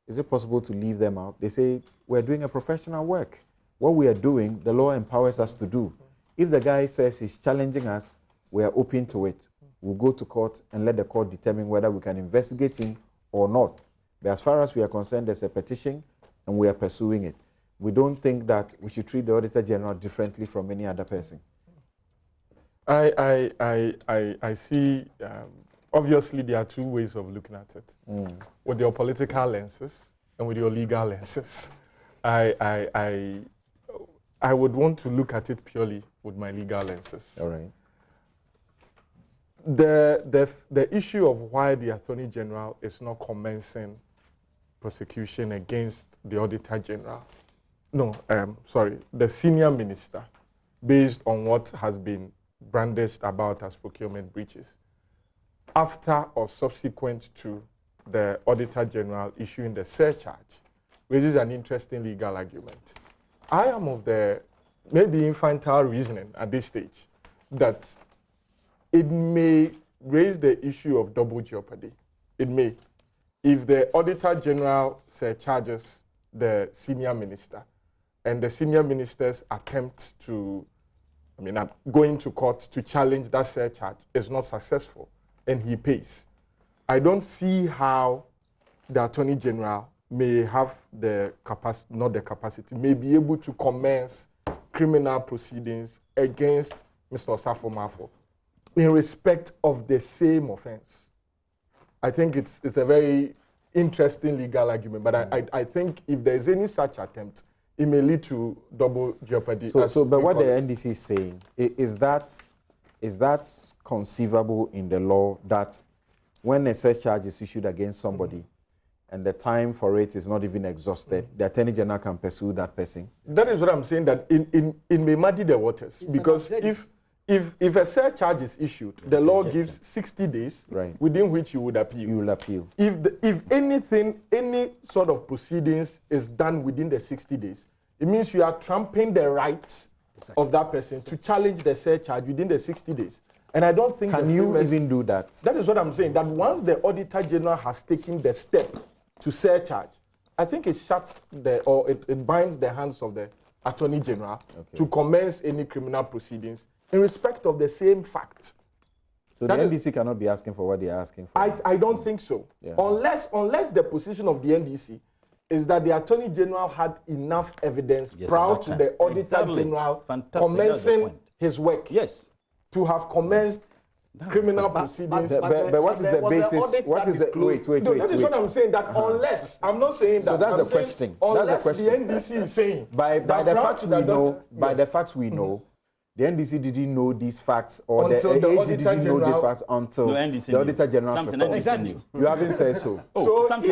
S1: Is it possible to leave them out?" They say, "We're doing a professional work. What we are doing, the law empowers us to do. If the guy says he's challenging us, we are open to it. We'll go to court and let the court determine whether we can investigate him or not. But as far as we are concerned, there's a petition, and we are pursuing it. We don't think that we should treat the Auditor General differently from any other person."
S7: I see, obviously there are two ways of looking at it. With your political lenses and with your legal lenses. I would want to look at it purely with my legal lenses.
S1: All right.
S7: The issue of why the Attorney General is not commencing prosecution against the Auditor General, the senior minister, based on what has been brandished about as procurement breaches, after or subsequent to the Auditor General issuing the surcharge, raises an interesting legal argument. I am of the maybe infantile reasoning at this stage that it may raise the issue of double jeopardy. It may. If the Auditor General surcharges the senior minister, and the senior minister's attempt to going to court to challenge that surcharge is not successful and he pays, I don't see how the Attorney General may have the capacity, not the capacity, may be able to commence criminal proceedings against Mr. Osafo Maafo in respect of the same offense. I think it's a very interesting legal argument, but I think if there's any such attempt, it may lead to double jeopardy.
S1: But what the NDC is saying, is that conceivable in the law, that when a search charge is issued against somebody and the time for it is not even exhausted, the Attorney General can pursue that person?
S7: That is what I'm saying, that it may muddy the waters. Because if a search charge is issued, the law gives 60 days within which you would appeal.
S1: You will appeal.
S7: If any sort of proceedings is done within the 60 days, it means you are trampling the rights of that person to challenge the search charge within the 60 days. And I don't think
S1: can you even do that?
S7: That is what I'm saying, that once the Auditor General has taken the step to search charge, I think it shuts it binds the hands of the Attorney General to commence any criminal proceedings in respect of the same fact.
S1: So the NDC cannot be asking for what they are asking for?
S7: I don't think so. Yeah. Unless the position of the NDC is that the Attorney General had enough evidence prior to the Auditor General commencing his work to have commenced criminal proceedings.
S1: But what is the basis? What is the wait?
S7: That is what I'm saying. That unless I'm not saying that.
S1: So that's the question.
S7: Unless the NDC is saying
S1: by the facts we know, the NDC didn't know these facts, or the AG didn't know these facts until the Auditor General report.
S7: Exactly.
S1: You haven't said so.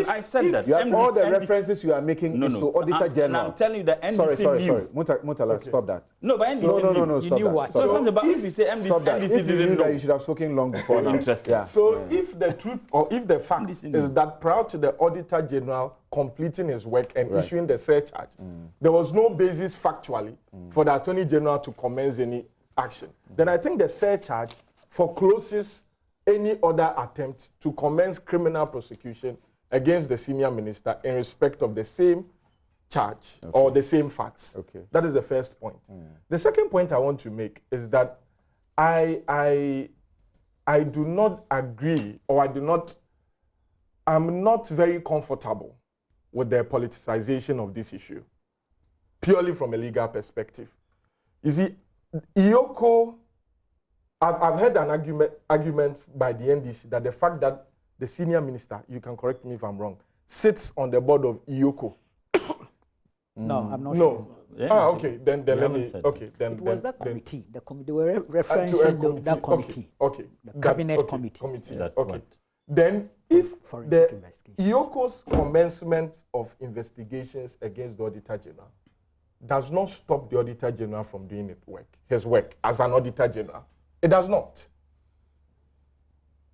S6: I said that.
S1: You have all the references you are making is to Auditor General.
S6: I'm telling you the NDC
S1: Sorry. Mutala, stop that.
S6: No, but NDC
S1: No, stop that.
S6: So something about if you say NDC didn't know,
S1: you should have spoken long before now.
S6: Interesting.
S1: Yeah.
S7: So if the truth or if the fact is that prior to the Auditor General completing his work and issuing the search charge, there was no basis factually for the Attorney General to commence any action, then I think the search charge forecloses any other attempt to commence criminal prosecution against the senior minister in respect of the same charge or the same facts. That is the first point. The second point I want to make is that I do not agree, or I'm not very comfortable with the politicization of this issue, purely from a legal perspective. You see, Eoco, I've heard an argument by the NDC that the fact that the senior minister, you can correct me if I'm wrong, sits on the board of Eoco.
S5: No, I'm not sure.
S7: Okay, then let me. Okay, then
S5: it was that committee. The committee. They were referencing that committee.
S7: Okay.
S5: The cabinet committee.
S7: Okay. Then, if the Eoco's commencement of investigations against the Auditor General does not stop the Auditor General from doing his work as an Auditor General, it does not.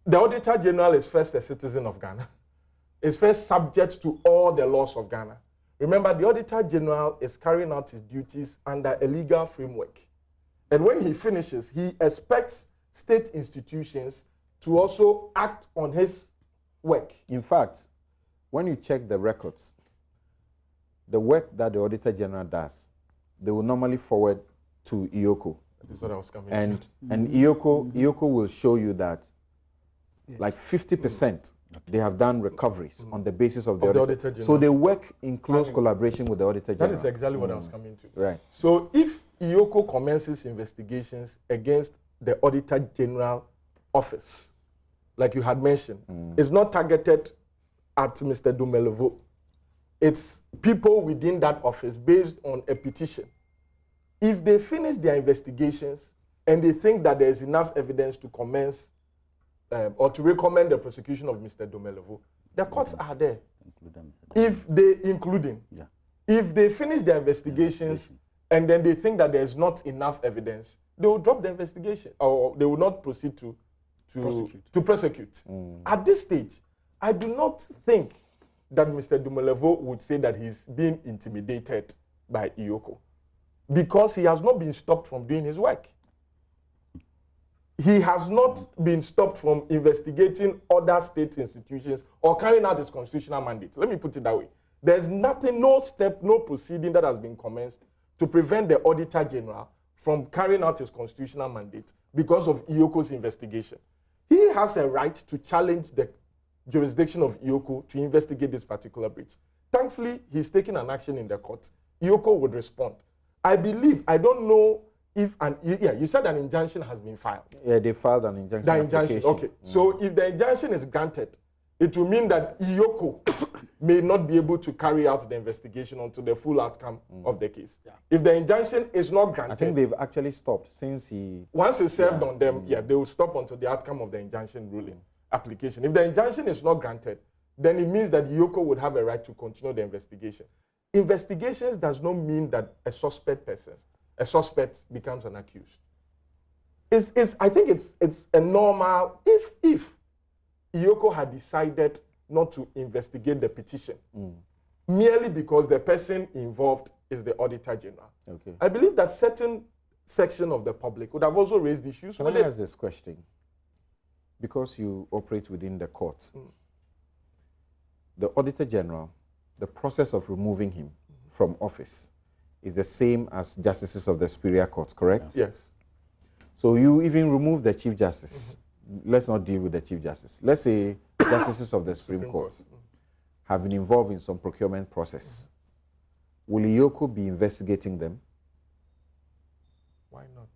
S7: The Auditor General is first a citizen of Ghana. Is first subject to all the laws of Ghana. Remember, the Auditor General is carrying out his duties under a legal framework. And when he finishes, he expects state institutions to also act on his work.
S1: In fact, when you check the records, the work that the Auditor General does, they will normally forward to Eoco.
S7: That's what I was coming
S1: to. And Eoco will show you that like 50% they have done recoveries on the basis of the Auditor General. So they work in close collaboration with the Auditor General.
S7: That is exactly what I was coming to.
S1: Right.
S7: So if Eoco commences investigations against the Auditor General office, like you had mentioned, it's not targeted at Mr. Domelevo. It's people within that office based on a petition. If they finish their investigations and they think that there is enough evidence to commence or to recommend the prosecution of Mr. Domelevo, the courts are there. If they finish their investigations and then they think that there is not enough evidence, they will drop the investigation or they will not proceed to prosecute. At this stage, I do not think that Mr. Domelevo would say that he's being intimidated by Eoco because he has not been stopped from doing his work. He has not been stopped from investigating other state institutions or carrying out his constitutional mandate. Let me put it that way. There's nothing, no step, no proceeding that has been commenced to prevent the Auditor General from carrying out his constitutional mandate because of Eoco's investigation. He has a right to challenge the jurisdiction of Eoco to investigate this particular breach. Thankfully, he's taken an action in the court. Eoco would respond. I believe, I don't know if, you said an injunction has been filed.
S1: Yeah, they filed an injunction application.
S7: Okay. So if the injunction is granted, it will mean that Eoco may not be able to carry out the investigation until the full outcome of the case. Yeah. If the injunction is not granted,
S1: I think they've actually stopped since he...
S7: Once it's served on them, they will stop until the outcome of the injunction ruling application. If the injunction is not granted, then it means that Eoco would have a right to continue the investigation. Investigations does not mean that a suspect becomes an accused. I think it's a normal, if Eoco had decided not to investigate the petition merely because the person involved is the Auditor-General. Okay. I believe that certain section of the public would have also raised issues.
S1: Can I ask this question? Because you operate within the courts, the Auditor-General, the process of removing him from office is the same as justices of the Superior Court, correct?
S7: Yes.
S1: So you even remove the Chief Justice. Let's not deal with the Chief Justice. Let's say justices of the Supreme Court have been involved in some procurement process. Will Eoco be investigating them?
S7: Why not?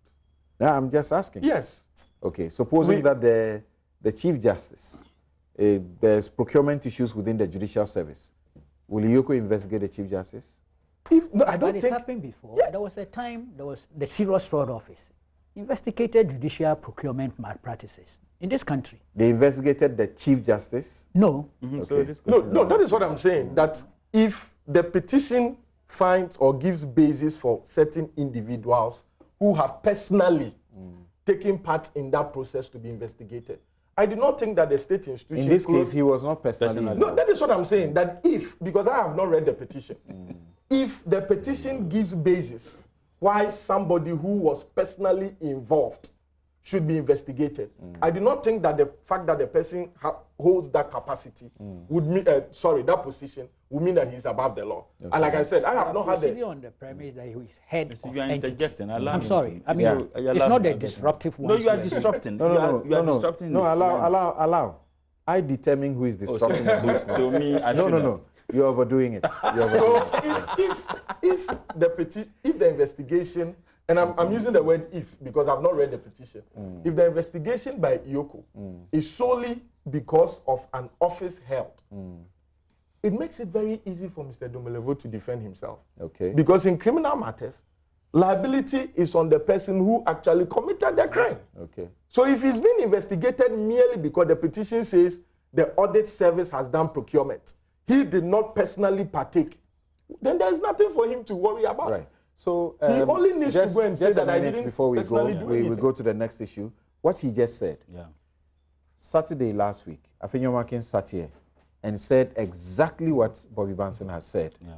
S1: No, I'm just asking.
S7: Yes.
S1: Okay, supposing that the Chief Justice, there's procurement issues within the judicial service, will Eoco investigate the Chief Justice?
S5: No, I don't think... It's happened before. Yeah. There was a time, there was the Serious Fraud Office investigated judicial procurement malpractices in this country.
S1: They investigated the Chief Justice?
S5: No.
S1: Okay.
S7: So no, that is what I'm saying, that if the petition finds or gives basis for certain individuals who have personally taken part in that process to be investigated, I do not think that the state institution...
S1: In this case, he was not personally...
S7: No, that is what I'm saying, that if, because I have not read the petition, if the petition gives basis why somebody who was personally involved should be investigated, I do not think that the fact that the person holds that capacity would mean, that position would mean that he's above the law. Okay. And like I said, I have not had the...
S5: on the premise that he is head of
S6: interjecting.
S5: I'm sorry. I mean, it's not the disruptive one.
S6: No, you are disrupting.
S1: No, allow. I determine who is disrupting and who is not.
S6: So me,
S1: No. You're overdoing it.
S7: So if the investigation, and I'm using the word if because I've not read the petition, if the investigation by Eoco is solely because of an office held, it makes it very easy for Mr. Domelevo to defend himself.
S1: Okay.
S7: Because in criminal matters, liability is on the person who actually committed the crime.
S1: Okay.
S7: So if he's been investigated merely because the petition says the audit service has done procurement, he did not personally partake, then there's nothing for him to worry about.
S1: Right. So
S7: he only needs to go and say that I didn't
S1: before we
S7: personally
S1: go,
S7: do anything.
S1: we go to the next issue. What he just said.
S6: Yeah.
S1: Saturday last week, Afenyomakin sat here and said exactly what Bobby Banson has said.
S6: Yeah.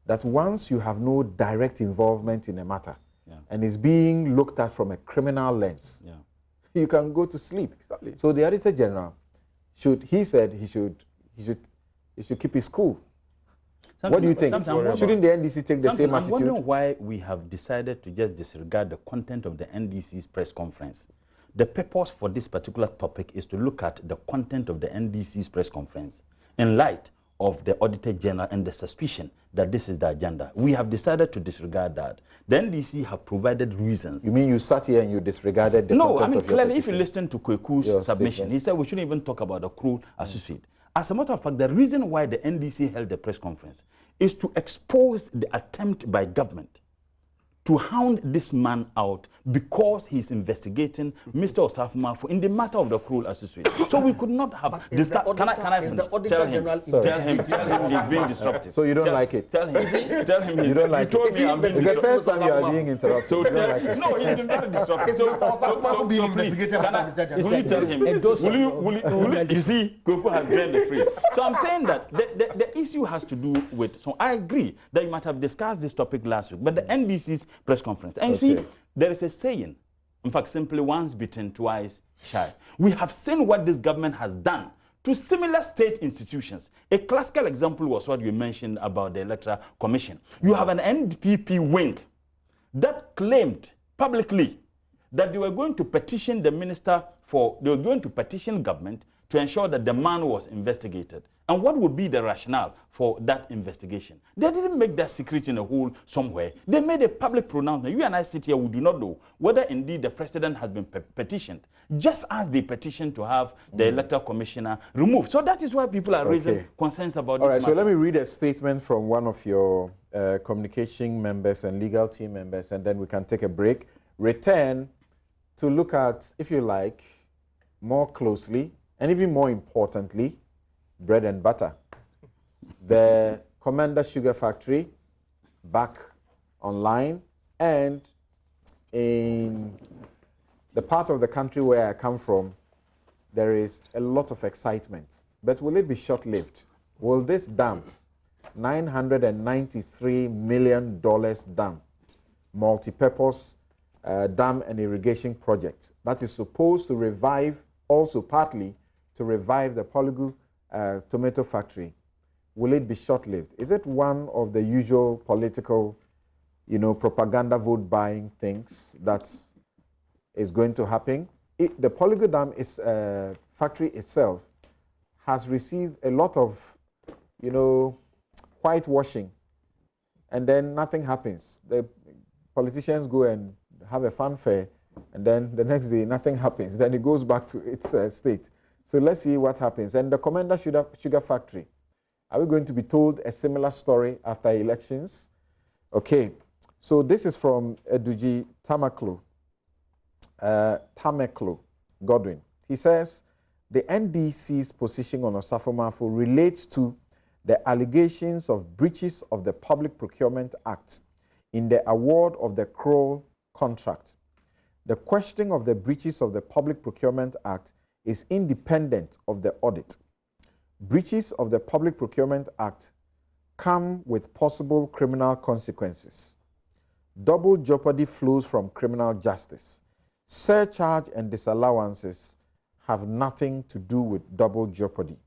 S1: That once you have no direct involvement in a matter and is being looked at from a criminal lens, you can go to sleep.
S7: Exactly.
S1: So the Auditor General should keep his cool. What do you think? Shouldn't the NDC take the same attitude?
S6: I'm wondering why we have decided to just disregard the content of the NDC's press conference. The purpose for this particular topic is to look at the content of the NDC's press conference in light of the Auditor General and the suspicion that this is the agenda. We have decided to disregard that. The NDC have provided reasons.
S1: You mean you sat here and you disregarded the content of your petition? No, I mean,
S6: clearly, if you listen to Kweku's submission, he said we shouldn't even talk about the Kroll Associates. As a matter of fact, the reason why the NDC held the press conference is to expose the attempt by government to hound this man out because he's investigating Mr. Osafo Maafo in the matter of the Kroll Associates. So we could not have discussed. Can I finish? Tell him he's being disruptive.
S1: So you don't like it?
S6: Tell him
S1: you don't like it. It's the first time you are being interrupted.
S6: So no, he's been very disruptive. So being investigated. Will you tell him? Will you? You see, Kweku has been the free. So I'm saying that the issue has to do with. So I agree that you might have discussed this topic last week, but the NDC's press conference. And see, there is a saying, in fact, simply once bitten, twice shy. We have seen what this government has done to similar state institutions. A classical example was what you mentioned about the Electoral Commission. You have an NPP wing that claimed publicly that they were going to petition the minister they were going to petition government to ensure that the man was investigated. And what would be the rationale for that investigation? They didn't make that secret in a hole somewhere. They made a public pronouncement. You and I sit here, we do not know whether indeed the president has been petitioned, just as they petitioned to have the electoral commissioner removed. So that is why people are raising concerns about this.
S1: All right, so let me read a statement from one of your communication members and legal team members, and then we can take a break. Return to look at, if you like, more closely, and even more importantly, bread and butter. The Commander Sugar Factory back online, and in the part of the country where I come from, there is a lot of excitement. But will it be short-lived? Will this dam, $993 million dam, multi-purpose dam and irrigation project that is supposed to revive, also partly to revive the Polygu tomato factory, will it be short-lived? Is it one of the usual political, propaganda vote buying things that is going to happen? The Polygu Dam factory itself has received a lot of, whitewashing, and then nothing happens. The politicians go and have a fanfare, and then the next day nothing happens. Then it goes back to its state. So let's see what happens. And the Commander Sugar Factory, are we going to be told a similar story after elections? Okay, so this is from Eduji Tameklo Godwin. He says, the NDC's position on Osafo Maafo relates to the allegations of breaches of the Public Procurement Act in the award of the Kroll contract. The questioning of the breaches of the Public Procurement Act is independent of the audit. Breaches of the Public Procurement Act come with possible criminal consequences. Double jeopardy flows from criminal justice. Surcharge and disallowances have nothing to do with double jeopardy.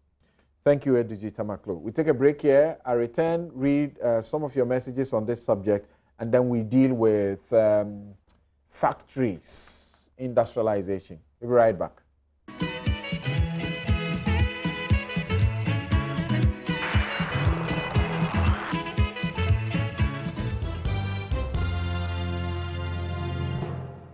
S1: Thank you, Eduji Tameklo. We take a break here. I return, read some of your messages on this subject, and then we deal with factories, industrialization. We'll be right back.